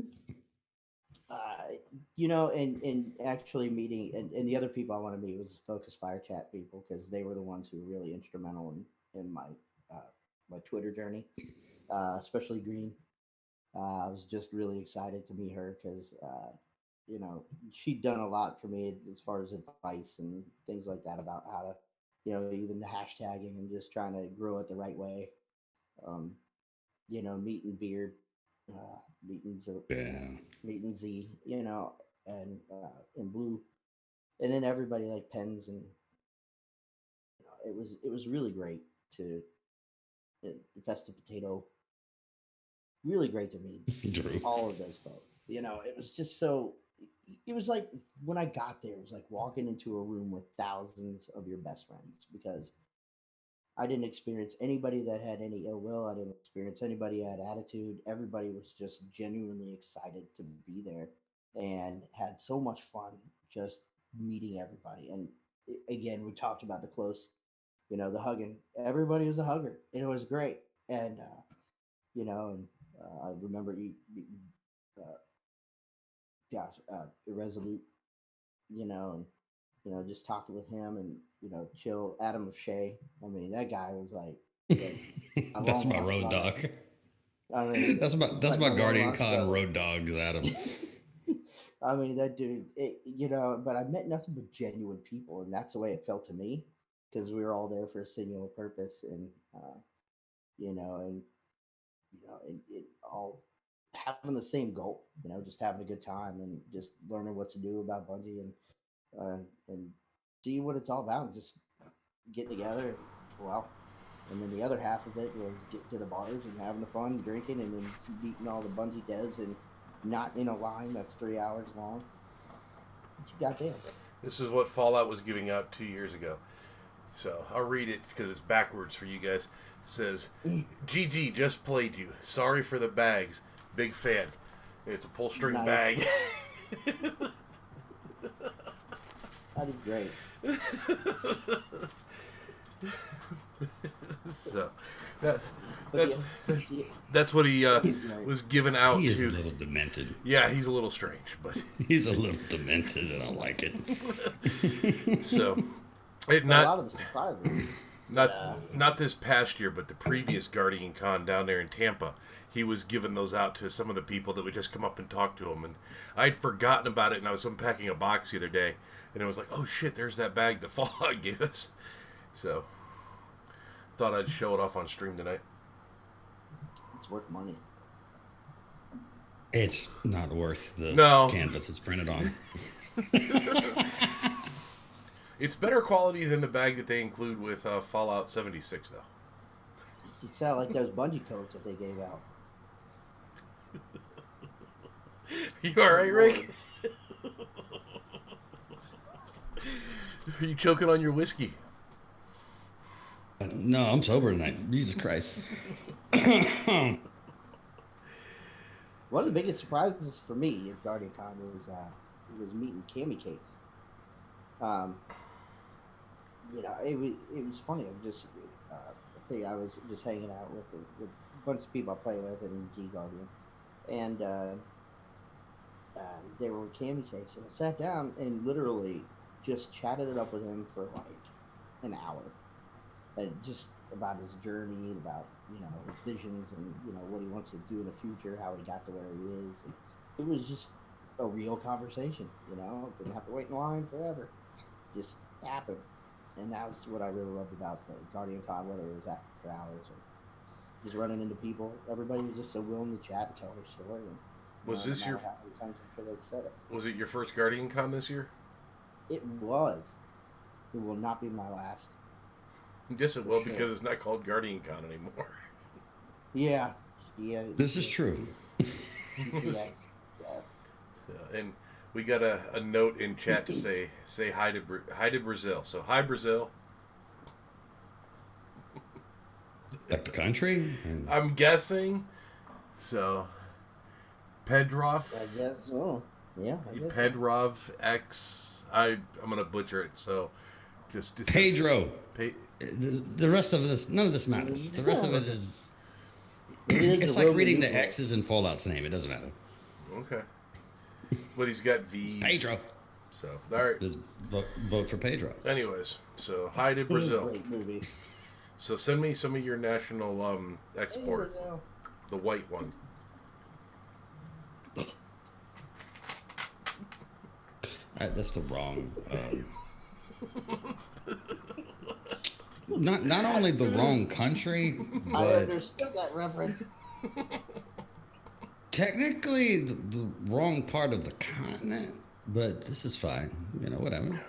And actually meeting and the other people I want to meet was Focus Fire Chat people because they were the ones who were really instrumental in my my Twitter journey, especially Green. I was just really excited to meet her because she'd done a lot for me as far as advice and things like that about how to even the hashtagging and just trying to grow it the right way. Meeting Beard, meeting Z, and Blue, and then everybody like Pens, and it was really great to Festive Potato. Really great to meet Drew. all of those folks. It was just so. It was like when I got there, it was like walking into a room with thousands of your best friends because I didn't experience anybody that had any ill will. I didn't experience anybody that had attitude. Everybody was just genuinely excited to be there and had so much fun just meeting everybody. And again, we talked about the close, the hugging. Everybody was a hugger. And it was great. And, I remember you, gosh, Irresolute, and just talking with him and chill. Adam of Shea. I mean, that guy was like that's my road dog. I mean, that's my Guardian Con road dog, Adam. I mean, that dude, but I met nothing but genuine people, and that's the way it felt to me because we were all there for a singular purpose, and and it all having the same goal, just having a good time and just learning what to do about Bungie and see what it's all about, and just getting together. And then the other half of it was getting to the bars and having the fun, drinking, and then meeting all the Bungie devs and not in a line that's 3 hours long. What you got there? This is what Fallout was giving out 2 years ago. So I'll read it because it's backwards for you guys. It says, GG, just played you. Sorry for the bags. Big fan. It's a pull string bag. That is great. So that's what he was given out to. He is a little demented. Yeah, he's a little strange, but he's a little demented, and I like it. So, a lot of the surprises. Not this past year, but the previous Guardian Con down there in Tampa. He was giving those out to some of the people that would just come up and talk to him, and I'd forgotten about it, and I was unpacking a box the other day, and it was like, oh shit, there's that bag that Fallout gave us. So, thought I'd show it off on stream tonight. It's worth money. It's not worth the canvas it's printed on. It's better quality than the bag that they include with Fallout 76, though. You sound like those Bungie coats that they gave out. You alright, Rick? Are you choking on your whiskey? No, I'm sober tonight. Jesus Christ. One of the biggest surprises for me at Guardian Con was meeting Cammy Cakes. It was funny. I was just hanging out with a bunch of people I play with in Z Guardian, and they were with Cammy Cakes, and I sat down and literally just chatted it up with him for like an hour, and just about his journey, about his visions, and what he wants to do in the future, how he got to where he is. And it was just a real conversation. Didn't have to wait in line forever. Just happened. And that was what I really loved about the Guardian Con, whether it was after hours or just running into people. Everybody was just so willing to chat and tell their story. And, was this your? How many times I'm sure they said it. Was it your first Guardian Con this year? It was. It will not be my last. Yes, it will, because it's not called Guardian Con anymore. Yeah. This is true. Yes. So, and we got a note in chat to say hi to Brazil. So hi, Brazil. Like the country? I'm guessing. So Pedrov. I guess so. Yeah. Pedrov X. I'm gonna butcher it. So just Pedro. The rest of this, none of this matters. The rest of it is. It's like reading the X's in Fallout's name. It doesn't matter. Okay. But he's got V's. Pedro. So, all right. Just vote for Pedro. Anyways, so hi to Brazil. Great movie. So send me some of your national export. Hey, Brazil. The white one. That's the wrong. Not only the wrong country, but I understood that reference. technically the wrong part of the continent. But this is fine. Whatever.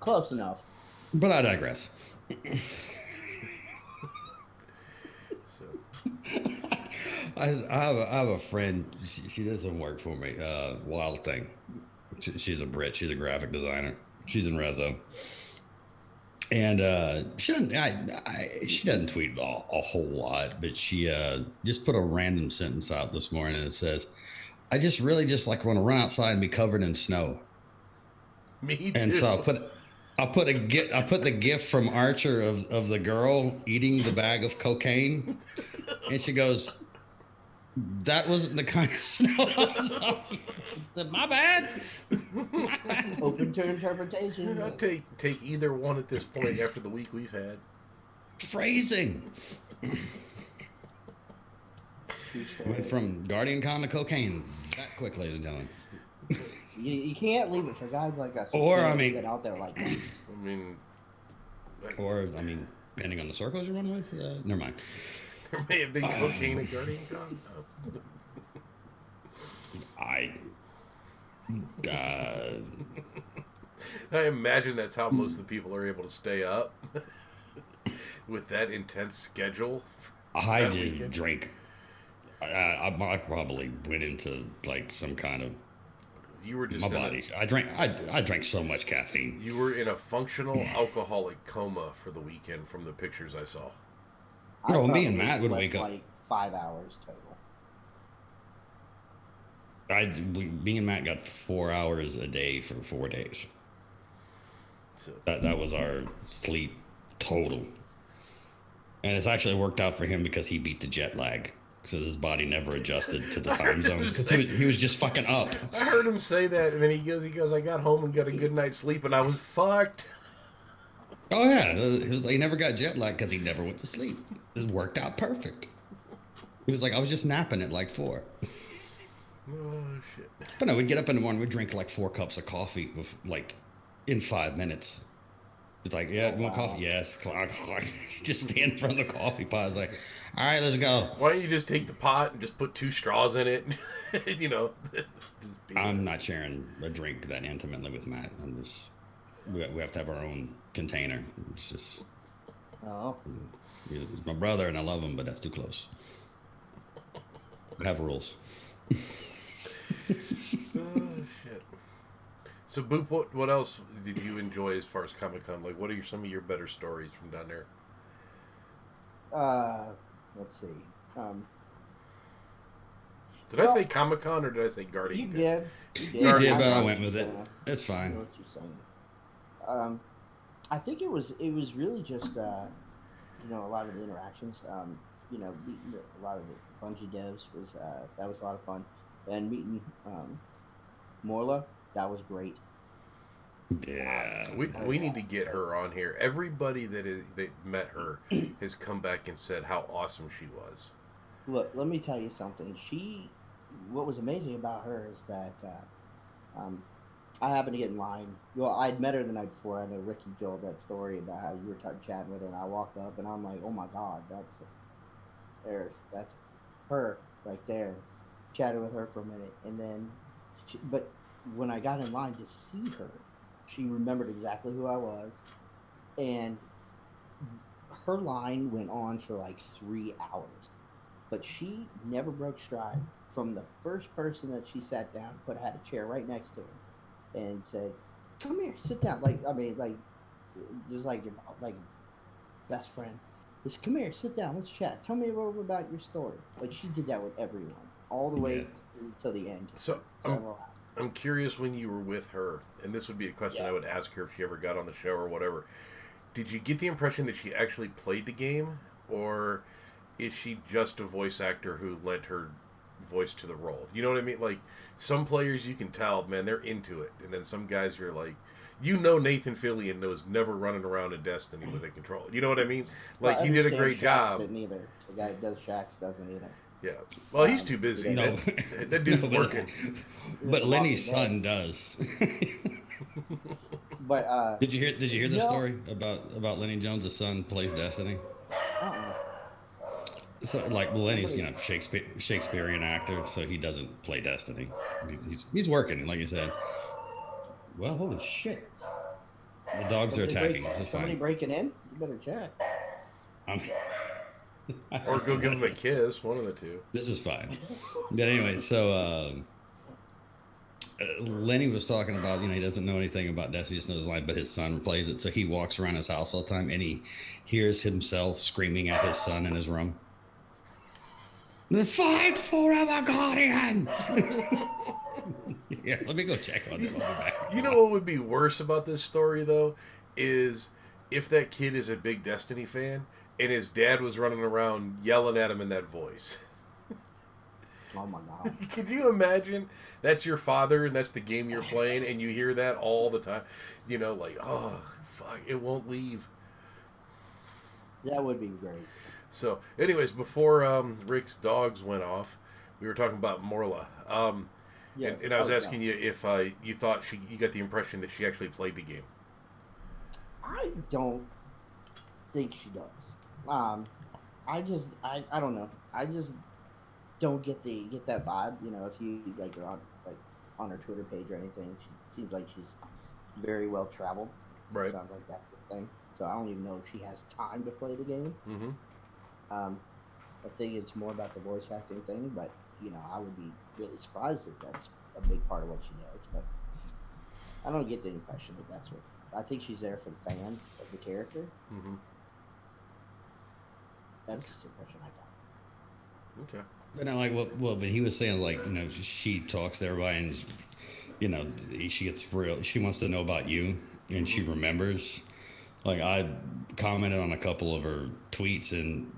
Close enough. But I digress. I have a friend. She does some work for me. Wild thing. She's a Brit. She's a graphic designer. She's in Rezo. And she doesn't tweet a whole lot, but she just put a random sentence out this morning that says, "I just really just like want to run outside and be covered in snow." Me too. And so I put the gif from Archer of the girl eating the bag of cocaine, and she goes, "That wasn't the kind of snow I was on." My bad. Open to interpretation. I'll take either one at this point after the week we've had. Phrasing. Went from Guardian Con to cocaine that quick, ladies and gentlemen. You can't leave it for guys like us. Get out there like that. I mean, depending on the circles you run with, never mind. There may have been cocaine at Guardian Con. I imagine that's how most of the people are able to stay up with that intense schedule. I did drink. I probably went into like some kind of. You were just my body. I drank so much caffeine. You were in a functional alcoholic coma for the weekend, from the pictures I saw. No, me and Matt would wake up like 5 hours total. Me and Matt got 4 hours a day for 4 days. So That was our sleep total, and it's actually worked out for him because he beat the jet lag. Because his body never adjusted to the time zone. Because he was just fucking up. I heard him say that, and then he goes, I got home and got a good night's sleep, and I was fucked. Oh yeah, he never got jet lag because he never went to sleep. It worked out perfect. He was like, I was just napping at like 4. Oh shit! But no, we'd get up in the morning, we'd drink like 4 cups of coffee, like in 5 minutes. It's like, yeah, you want coffee? Yes. Just stand in front of the coffee pot. It's like, all right, let's go. Why don't you just take the pot and just put 2 straws in it? I'm not sharing a drink that intimately with Matt. We have to have our own container. It's just. Oh. He's my brother and I love him, but that's too close. We have rules. Oh shit! So, Boop, what else did you enjoy as far as Comic-Con? Like, what are some of your better stories from down there? Let's see. Um, Did I say well, Comic-Con or did I say you Guardian? did. You did. You did, Guardian but I Con. went with it. It's I know fine. what you're saying. Um, I think it was really just a lot of the interactions. Meeting a lot of the Bungie devs was that was a lot of fun, and meeting Morla, that was great. Yeah. We need to get her on here. Everybody that met her has come back and said how awesome she was. Look, let me tell you something. What was amazing about her is that um, I happened to get in line. Well, I'd met her the night before. I know Ricky told that story about how you were chatting with her, and I walked up, and I'm like, oh my god, that's her right there. Chatted with her for a minute, and then, but when I got in line to see her, she remembered exactly who I was, and her line went on for like 3 hours, but she never broke stride. From the first person that she sat down, had a chair right next to her, and said, "Come here, sit down." Like I mean, like just like best friend. Just come here, sit down, let's chat. Tell me a little bit about your story. Like she did that with everyone, all the Yeah. way to the end. So Several I'm curious when you were with her, and this would be a question I would ask her if she ever got on the show or whatever. Did you get the impression that she actually played the game, or is she just a voice actor who lent her voice to the role? You know what I mean? Like some players, you can tell, man, they're into it, and then some guys, you're like, Nathan Fillion knows never running around in Destiny with a controller. You know what I mean? Like I he did a understand great Shaxx job. didn't either. The guy that does Shaxx doesn't either. Yeah. Well, he's too busy. No, That dude's no, working. but Lenny's Walking son does. But Did you hear the no, story about Lenny Jones' son plays Destiny? uh-uh. So like Lenny's, Shakespearean actor, so he doesn't play Destiny. He's working, like you said. Well, holy shit! The dogs are attacking. This is Somebody fine. breaking in? You better check. I'm, Or go give him a kiss. One of the two. This is fine. But anyway, so Lenny was talking about, he doesn't know anything about Destiny, just knows his line, but his son plays it, so he walks around his house all the time, and he hears himself screaming at his son in his room. The fight forever, Guardian! Yeah, let me go check on this. I'll be back. You know what would be worse about this story, though, is if that kid is a big Destiny fan and his dad was running around yelling at him in that voice. Oh my god. Could you imagine? That's your father and that's the game you're playing and you hear that all the time. Like, oh, fuck, it won't leave. That would be great. So, anyways, before Rick's dogs went off, we were talking about Morla. Yes. And I was asking you if you thought you got the impression that she actually played the game. I don't think she does. I don't know. I just don't get that vibe. If you are on her Twitter page or anything, she seems like she's very well traveled. Right. Sounds like that thing. So I don't even know if she has time to play the game. Mm-hmm. I think it's more about the voice acting thing, but I would be really surprised if that's a big part of what she does. But I don't get the impression that that's what. I think she's there for the fans of the character. Mm-hmm. That's just the impression I got. Okay. But now, but he was saying, she talks to everybody, and, she gets real, she wants to know about you, and she remembers. Like, I commented on a couple of her tweets, and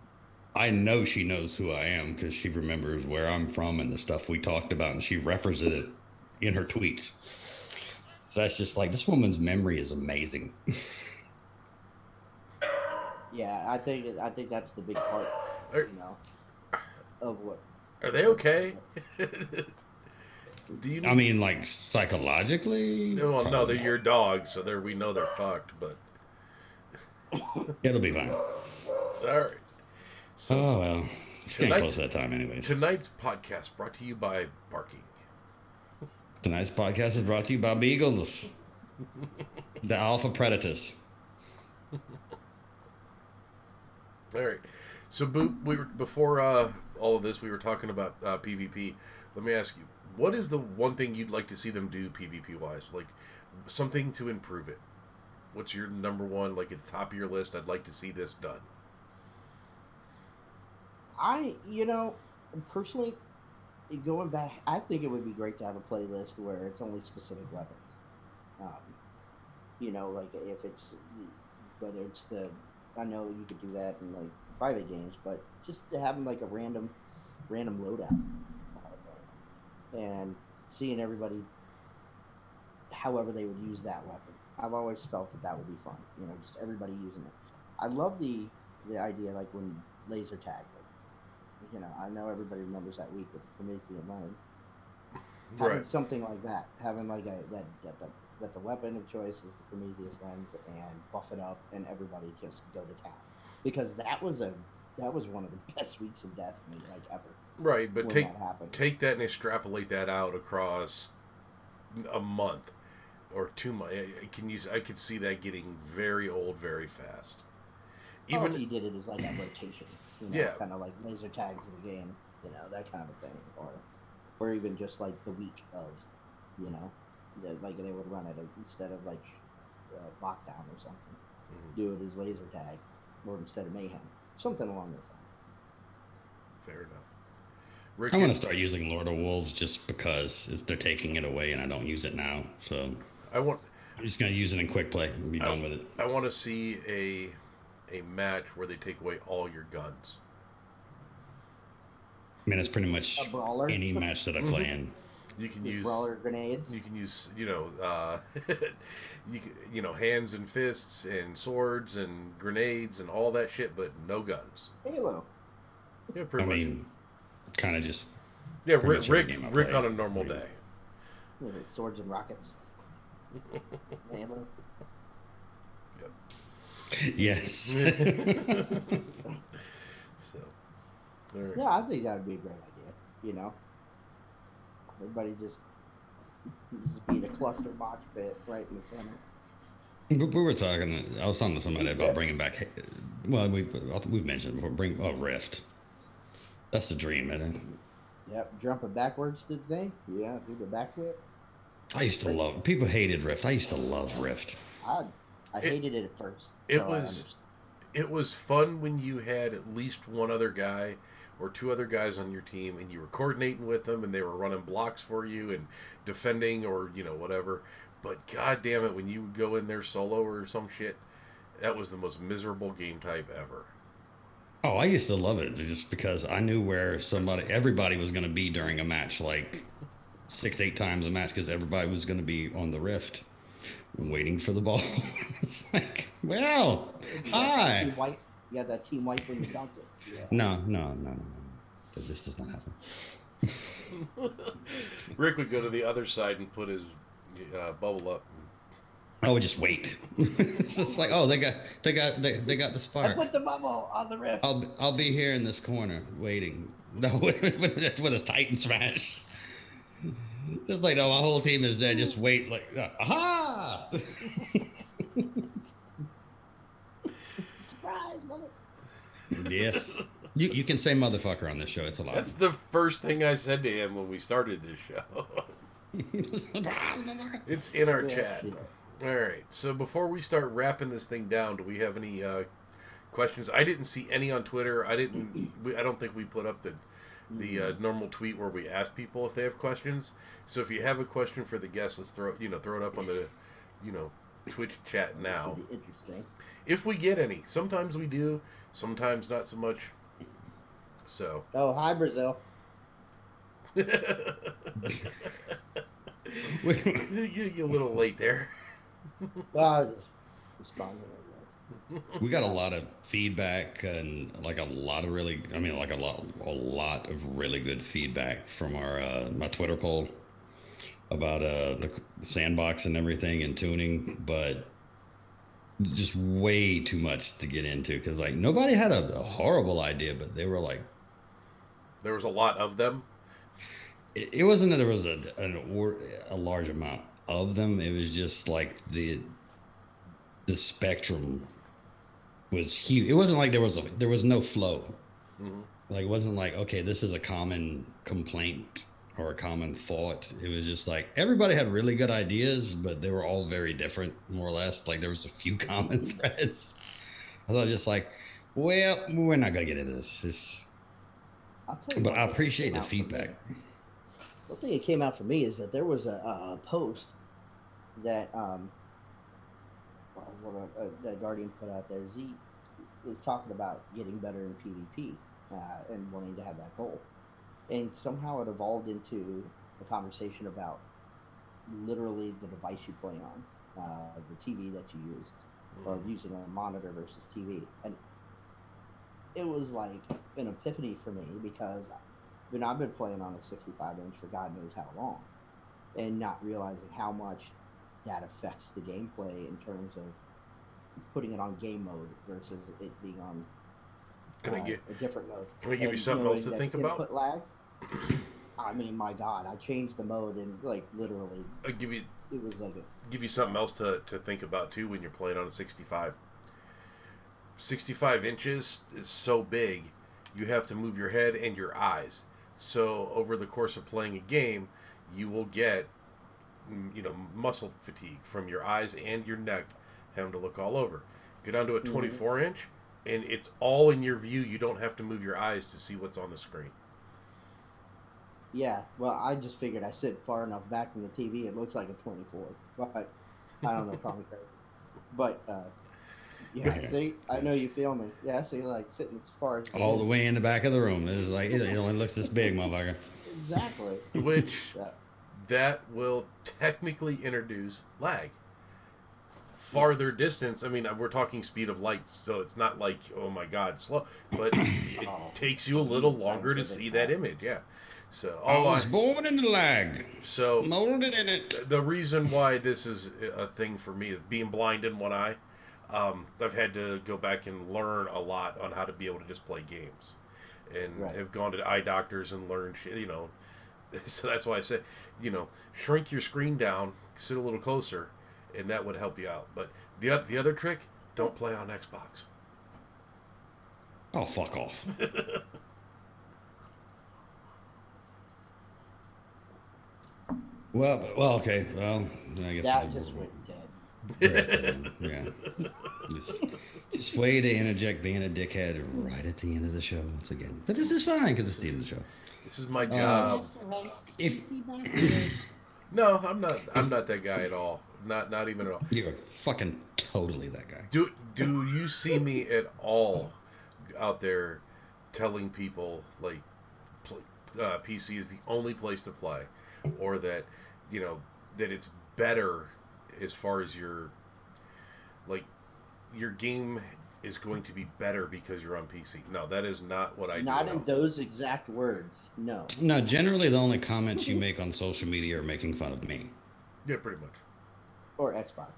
I know she knows who I am because she remembers where I'm from and the stuff we talked about, and she references it in her tweets. So that's just like, this woman's memory is amazing. Yeah, I think that's the big part, of what. Are they okay? Do you? I mean, like, psychologically? Well, no, they're your dogs, so we know they're fucked, but It'll be fine. all right. So, Oh, well. It's getting close to that time anyways. Tonight's podcast brought to you by Barking. Tonight's podcast is brought to you by Beagles. The Alpha Predators. All right. So, Boop, before all of this, we were talking about PvP. Let me ask you, what is the one thing you'd like to see them do PvP wise? Like something to improve it. What's your number one, like at the top of your list? I'd like to see this done. Personally, going back, I think it would be great to have a playlist where it's only specific weapons. Like if it's whether it's I know you could do that in like private games, but just to have like a random loadout and seeing everybody however they would use that weapon. I've always felt that would be fun. Just everybody using it. I love the idea like when laser tag. I know everybody remembers that week with the Promethean lens. Having something like that, having like that the weapon of choice is the Prometheus lens, and buff it up, and everybody just go to town, because that was one of the best weeks of Destiny like ever. Right, but take that and extrapolate that out across a month or 2 months. I could see that getting very old very fast. Even if you did it as like a rotation, kind of like laser tags of the game, that kind of a thing, or even just like the week of, like they would run it instead of like lockdown or something. Mm-hmm. Do it as laser tag, or instead of mayhem, something along those lines. Fair enough. Rick, I want to start using Lord of Wolves just because they're taking it away and I don't use it now. So I'm just going to use it in quick play and be done with it. I want to see a match where they take away all your guns. I mean, it's pretty much any match that I play in. You can use brawler grenades. You can use, hands and fists and swords and grenades and all that shit, but no guns. Halo. Yeah, pretty much. I mean, kind of just. Yeah, Rick on a normal day. Swords and rockets. Ammo. Yep. Yes. So. Right. Yeah, I think that would be a great idea. Everybody just be in a cluster box pit right in the center. We were talking. I was talking to somebody about bringing back. Well, we've mentioned before. Bring a Rift. That's the dream, isn't it? Yep, jumping backwards to the thing. Yeah, do the backflip. I used to love. People hated Rift. I used to love Rift. I hated it at first. It was fun when you had at least one other guy or two other guys on your team, and you were coordinating with them, and they were running blocks for you and defending or whatever. But god damn it, when you would go in there solo or some shit, that was the most miserable game type ever. Oh, I used to love it just because I knew where everybody was going to be during a match, like 6-8 times a match, because everybody was going to be on the Rift waiting for the ball. It's like, well, hi. You had that team white when you dunked it. Yeah. No. This does not happen. Rick would go to the other side and put his bubble up. I would just wait. It's like, oh, they got the spark. I put the bubble on the Rift. I'll be here in this corner waiting. No, with his Titan smash. Just like, no, my whole team is there. Just wait, like, aha! Surprise, mother. Yes. You can say motherfucker on this show. It's allowed. That's the first thing I said to him when we started this show. It's in our chat. Yeah. All right. So before we start wrapping this thing down, do we have any questions? I didn't see any on Twitter. I don't think we put up the normal tweet where we ask people if they have questions. So if you have a question for the guests, let's throw it up on the Twitch chat now. Interesting. If we get any, sometimes we do, sometimes not so much. So. Oh, hi Brazil. You're a little late there. I just responded. We got a lot of feedback and a lot of really good feedback from our my Twitter poll about the sandbox and everything and tuning, but just way too much to get into because nobody had a horrible idea, but they were like, there was a lot of them. It wasn't that there was a large amount of them. It was just like the spectrum was huge. It wasn't like there was no flow. Mm-hmm. Like it wasn't like, okay, this is a common complaint or a common thought. It was just like everybody had really good ideas, but they were all very different, more or less. Like there was a few common threads. I was just like, well, we're not gonna get into this. I'll tell you But one I thing that appreciate came the out for me. feedback. One thing that came out for me is that there was a post that that Guardian put out there. Z was talking about getting better in PvP and wanting to have that goal, and somehow it evolved into a conversation about literally the device you play on, the TV that you used, or using a monitor versus TV, and it was like an epiphany for me because I've been playing on a 65-inch for God knows how long, and not realizing how much that affects the gameplay in terms of putting it on game mode versus it being on a different mode. Can I give you something else to think about? Input lag. I mean, my God, I changed the mode and like literally. It was like give you something else to think about too when you're playing on a 65. 65 inches is so big, you have to move your head and your eyes. So over the course of playing a game, you will get, muscle fatigue from your eyes and your neck having to look all over. Go down to a 24 inch, and it's all in your view. You don't have to move your eyes to see what's on the screen. Yeah, well, I just figured I sit far enough back from the TV, it looks like a 24. But I don't know, probably crazy. But yeah, see, I know you feel me. Yeah, see, like sitting as far as All the way in the back of the room. It's like it only looks this big, motherfucker. Exactly. Which that will technically introduce lag. Farther distance, I mean, we're talking speed of light, so it's not like, oh my God, slow, but it takes you a little longer to see that image, yeah. So I was born in the lag, so molded in it. The reason why this is a thing for me is being blind in one eye. I've had to go back and learn a lot on how to be able to just play games, and have gone to eye doctors and learned shit, So that's why I say, shrink your screen down, sit a little closer, and that would help you out. But the other trick, don't play on Xbox. Oh, fuck off. Well, okay. Well, I guess that just went dead. Yeah. Just way to interject being a dickhead right at the end of the show once again. But this is fine because it's the end of the show. This is my job. No, I'm not that guy at all. Not even at all. You're fucking totally that guy. Do you see me at all out there telling people like PC is the only place to play, or that that it's better as far as your game is going to be better because you're on PC? No, that is not what I do. Not in those exact words. No. No, generally the only comments you make on social media are making fun of me. Yeah, pretty much. Or Xbox.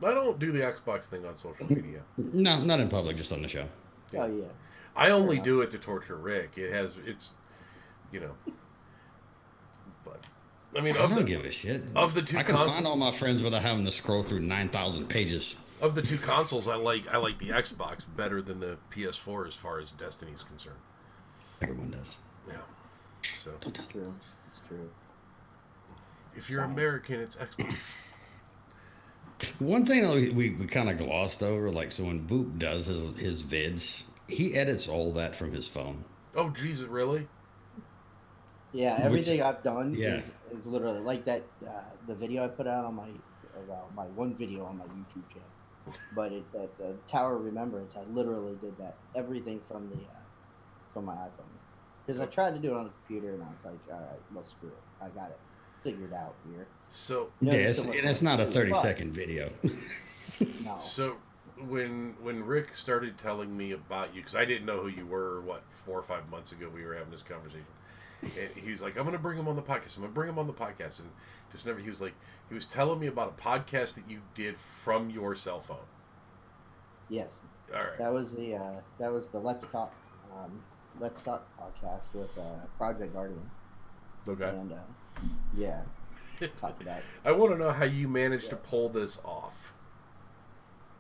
I don't do the Xbox thing on social media. No, not in public, just on the show. Oh yeah. I only do it to torture Rick. It's but I mean, I don't give a shit. Of the two, I can find all my friends without having to scroll through 9,000 pages. Of the two consoles, I like the Xbox better than the PS4 as far as Destiny is concerned. Everyone does. Yeah. So It's true. It's true. If you're American, it's Xbox. One thing that we kind of glossed over, like, so when Boop does his vids, he edits all that from his phone. Oh, Jesus, really? Yeah, everything I've done Yeah. is literally like that. The video I put out on my one video on my YouTube channel, but the Tower of Remembrance, I literally did that everything from my iPhone, because I tried to do it on a computer and I was like, all right, well, screw it, I got it figured out here. So yeah, it's not a 30-second video. No. So when Rick started telling me about you, because I didn't know who you were, 4 or 5 months ago we were having this conversation, and he was like, I'm gonna bring him on the podcast, and just never, he was telling me about a podcast that you did from your cell phone. Yes. All right. That was the Let's Talk podcast with Project Guardian. Okay. And yeah, talked about it. I want to know how you managed to pull this off.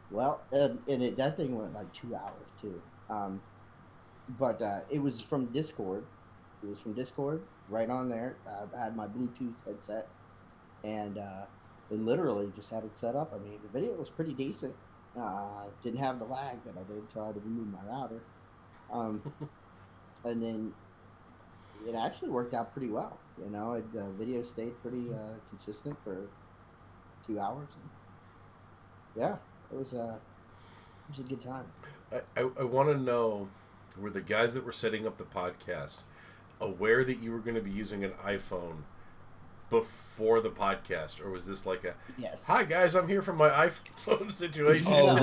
Well, that thing went like 2 hours too. But it was from Discord. right on there. I had my Bluetooth headset, and literally just had it set up. I mean, the video was pretty decent. Didn't have the lag that I did until I had to remove my router. Um, and then it actually worked out pretty well. You know, the video stayed pretty consistent for 2 hours. And yeah, it was a good time. I want to know, were the guys that were setting up the podcast aware that you were going to be using an iPhone before the podcast, or was this like a Yes. "Hi guys, I'm here from my iPhone" situation? Oh,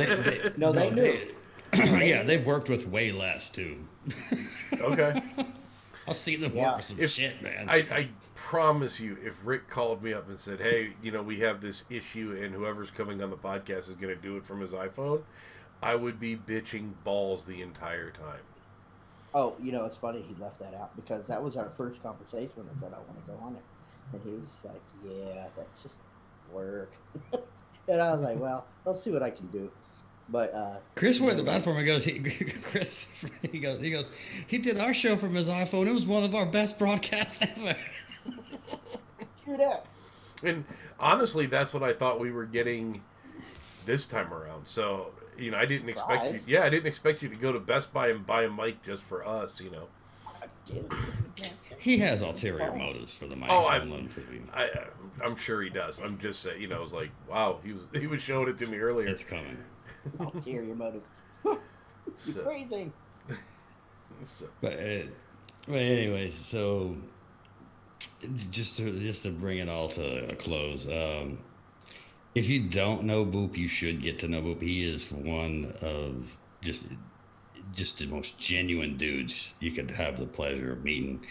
They knew. Yeah, they've worked with way less too. Okay. I've seen them Yeah. work with some shit, man. I promise you, if Rick called me up and said, "Hey, you know, we have this issue, and whoever's coming on the podcast is going to do it from his iPhone," I would be bitching balls the entire time. Oh, you know, it's funny he left that out because that was our first conversation when I said I want to go on it. And he was like, yeah, that's just work. And I was like, well, I'll see what I can do. But Chris went in the bathroom and goes, Chris, he goes, he did our show from his iPhone. It was one of our best broadcasts ever. True that. And honestly, that's what I thought we were getting this time around. So, you know, I didn't expect you. Surprise. Yeah, I didn't expect you to go to Best Buy and buy a mic just for us. You know. He has ulterior motives for the mic. Oh, I'm sure he does. I'm just saying. You know, I was like, wow, he was showing it to me earlier. It's coming. Ulterior motives. You're So, crazy. so, But anyways, so just to bring it all to a close, if you don't know Boop, you should get to know Boop. He is one of just the most genuine dudes you could have the pleasure of meeting.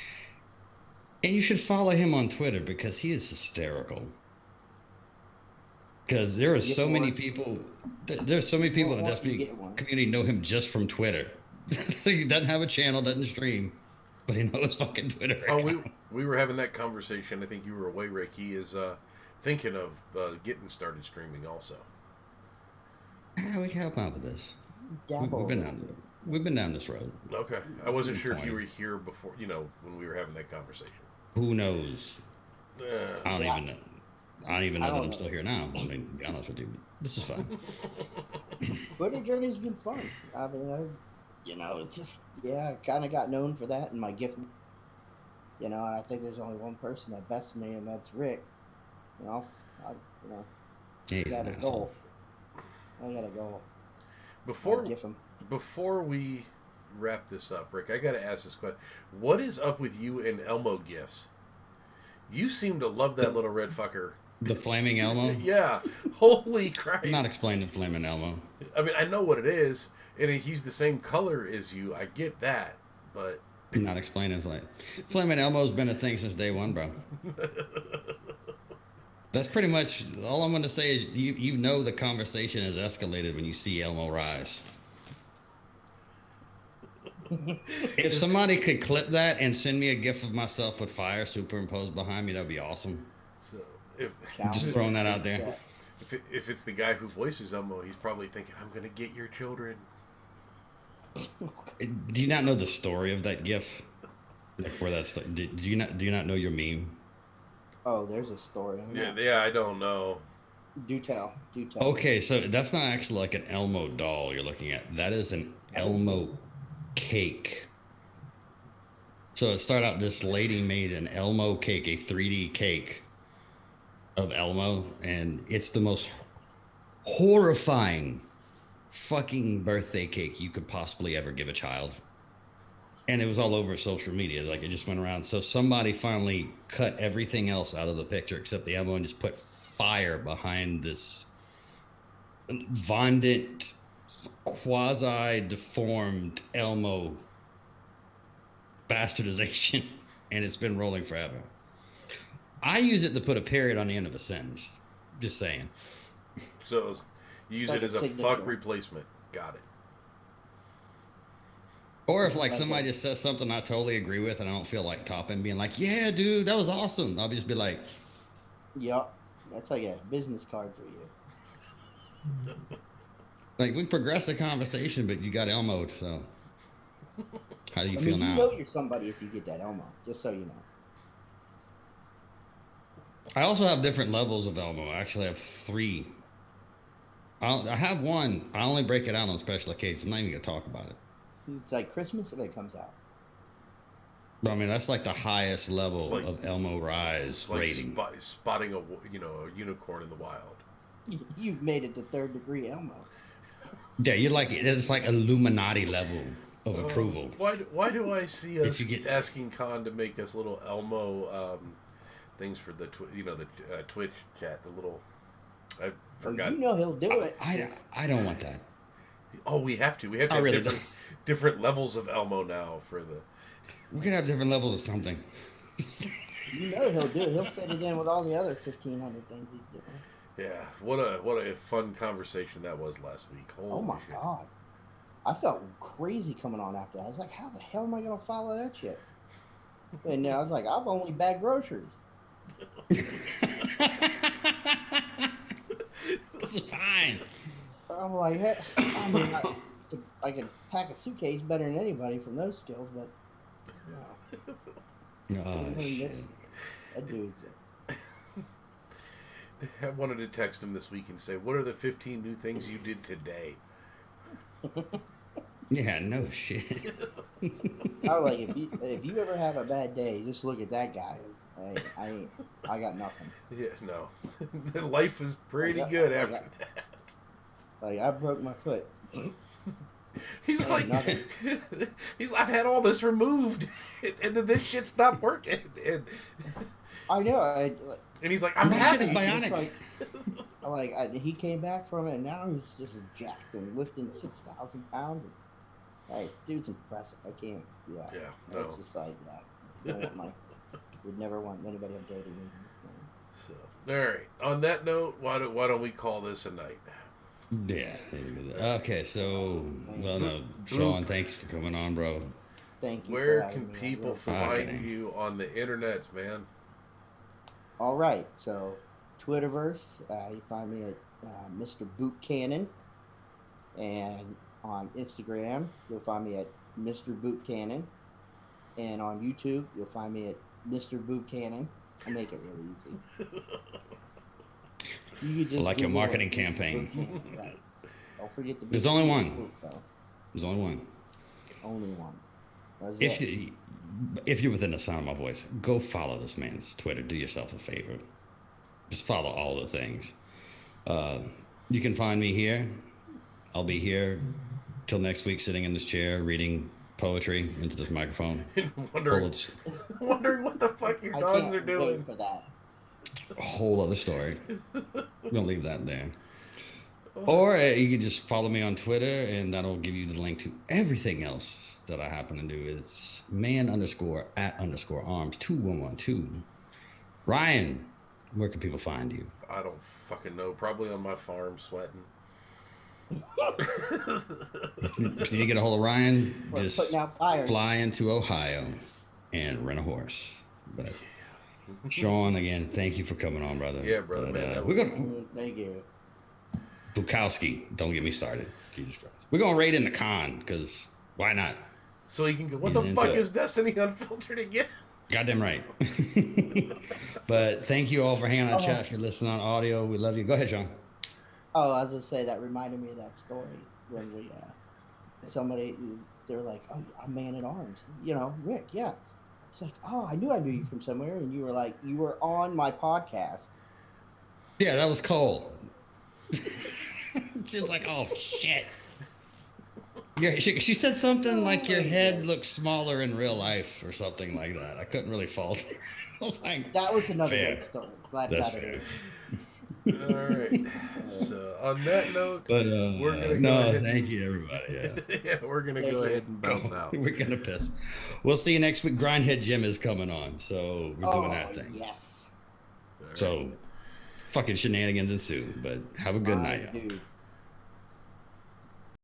And you should follow him on Twitter because he is hysterical. Because there are so many people, there's so many people in the Destiny community know him just from Twitter. He doesn't have a channel, doesn't stream, but he knows fucking Twitter. oh, we were having that conversation. I think you were away, Rick. He is thinking of getting started streaming also. We can help out with this. Dabble. We've been down this road. Okay, I wasn't sure if you were here before. You know, when we were having that conversation. Who knows? I don't Yeah. even know. I don't even know that I'm still here now. I mean, to be honest with you, this is fun. But the journey's been fun. I mean, you know, it's just, I kind of got known for that in my gift. You know, I think there's only one person that bests me, and that's Rick. You know, He's got an a asshole. goal. I got a goal. Before we wrap this up, Rick, I got to ask this question: what is up with you and Elmo gifts? You seem to love that little red fucker. The Flaming Elmo? Yeah, holy Christ! I'm not explaining Flaming Elmo. I mean, I know what it is, and he's the same color as you. I get that, but I'm not explaining Flaming Elmo's been a thing since day one, bro. That's pretty much all I'm going to say is you know the conversation has escalated when you see Elmo rise. If somebody could clip that and send me a gif of myself with fire superimposed behind me, that'd be awesome. so if Just throwing that out there. if it's the guy who voices Elmo, he's probably thinking, "I'm gonna get your children." Do you not know the story of that gif? Like where that's do you not know your meme? Oh, there's a story. Yeah, I don't know. Do tell. Okay, so that's not actually like an Elmo doll you're looking at. That is an Elmo cake. So it started out, this lady made an Elmo cake, a 3D cake of Elmo, and it's the most horrifying fucking birthday cake you could possibly ever give a child. And it was all over social media, like it just went around. So somebody finally cut everything else out of the picture except the Elmo and just put fire behind this fondant, quasi-deformed Elmo bastardization, and it's been rolling forever. I use it to put a period on the end of a sentence. Just saying. So you use Like it as a a signature. fuck replacement. Got it. Or if like somebody just says something I totally agree with and I don't feel like topping, being like, yeah, dude, that was awesome. I'll just be like, Yup. That's like a business card for you. like we progressed the conversation, but you got Elmo, so how do you feel You now? know you're somebody if you get that Elmo, just so you know. I also have different levels of Elmo. I actually have 3. I have one. I only break it out on special occasions. I'm not even gonna talk about it. It's like Christmas if it comes out. But I mean, that's like the highest It's level like- of Elmo Rise It's like rating. spotting a unicorn in the wild. You've made it to 3rd degree Elmo. Yeah, you're like it's like Illuminati level of approval. Why do I see us you get- asking Khan to make us little Elmo things for the Twitch chat? The little I forgot. You know he'll do it. I don't want that. Oh, we have to. We have to I have really different levels of Elmo now for the. We're gonna have different levels of something. You know he'll do it. He'll fit it in with all the other 1,500 things he's doing. Yeah, what a fun conversation that was last week. Holy Oh my shit. god. I felt crazy coming on after that. I was like, how the hell am I going to follow that shit? And I was like, I've only bagged groceries. This is fine. I'm like, hey, I mean, I can pack a suitcase better than anybody from those skills, but no. Oh, shit. That dude's I wanted to text him this week and say, what are the 15 new things you did today? Yeah, no shit. I was like, if you ever have a bad day, just look at that guy. I got nothing. Yeah, no. Life is pretty I got- good I after got- that. Like, I broke my foot. He's like, nothing. I've had all this removed, and then this shit stopped working. And I know. he's like, I'm My shit happy. is bionic. He came back from it, and now he's just jacked and lifting 6,000 pounds. Like, dude's impressive. I can't. Yeah. Yeah, It's no. just like that. Would never want anybody updating me. So, all right. On that note, why don't we call this a night? Yeah. Okay, so well, no, Sean, thanks for coming on, bro. Thank you. Where for having can me. people Fucking find you on the internet, man? All right. So, Twitterverse, you find me at MrBoopCannon, and on Instagram, you'll find me at MrBoopCannon, and on YouTube, you'll find me at MrBoopCannon. I make it really easy. You could just Like your Google marketing it, campaign. MrBoopCannon, right. Don't forget to. There's only one. There's only one. Only one. That's If it. if you're within the sound of my voice, go follow this man's Twitter. Do yourself a favor. Just follow all the things. You can find me here. I'll be here till next week, sitting in this chair, reading poetry into this microphone. wondering what the fuck your I dogs can't are doing. wait for that. A whole other story. We're gonna leave that there. Or you can just follow me on Twitter, and that'll give you the link to everything else that I happen to do. It's man_at_arms 2112. Ryan, where can people find you? I don't fucking know. Probably on my farm sweating. If you get a hold of Ryan, We're just putting out fires. fly into Ohio and rent a horse. But Sean, again, thank you for coming on, brother. Yeah, brother, But, man, that we're was- gonna Thank you. Bukowski. Don't get me started. Jesus Christ. We're gonna raid in the con because why not? So you can go, what He's the into fuck it. is Destiny Unfiltered again? Goddamn right. But thank you all for hanging out, chat. If you're listening on audio, we love you. Go ahead, Sean. Oh, I was gonna say that reminded me of that story when we they were like, "Oh, I'm man at arms," Rick. Yeah. It's like, "Oh, I knew you from somewhere," and you were like, "You were on my podcast." Yeah, that was Cole. She was like, "Oh shit." Yeah, she said something like your head looks smaller in real life or something like that. I couldn't really fault it. I was like, That was another Fair. great story. Glad That's about fair. it. All right. So on that note, But we're gonna go no, ahead thank you, everybody. Yeah. yeah, we're gonna Thank go you. ahead and bounce out. We're gonna piss. We'll see you next week. Grindhead Jim is coming on, so we're doing that thing. Yes. So fucking shenanigans ensue. But have a good night. Dude.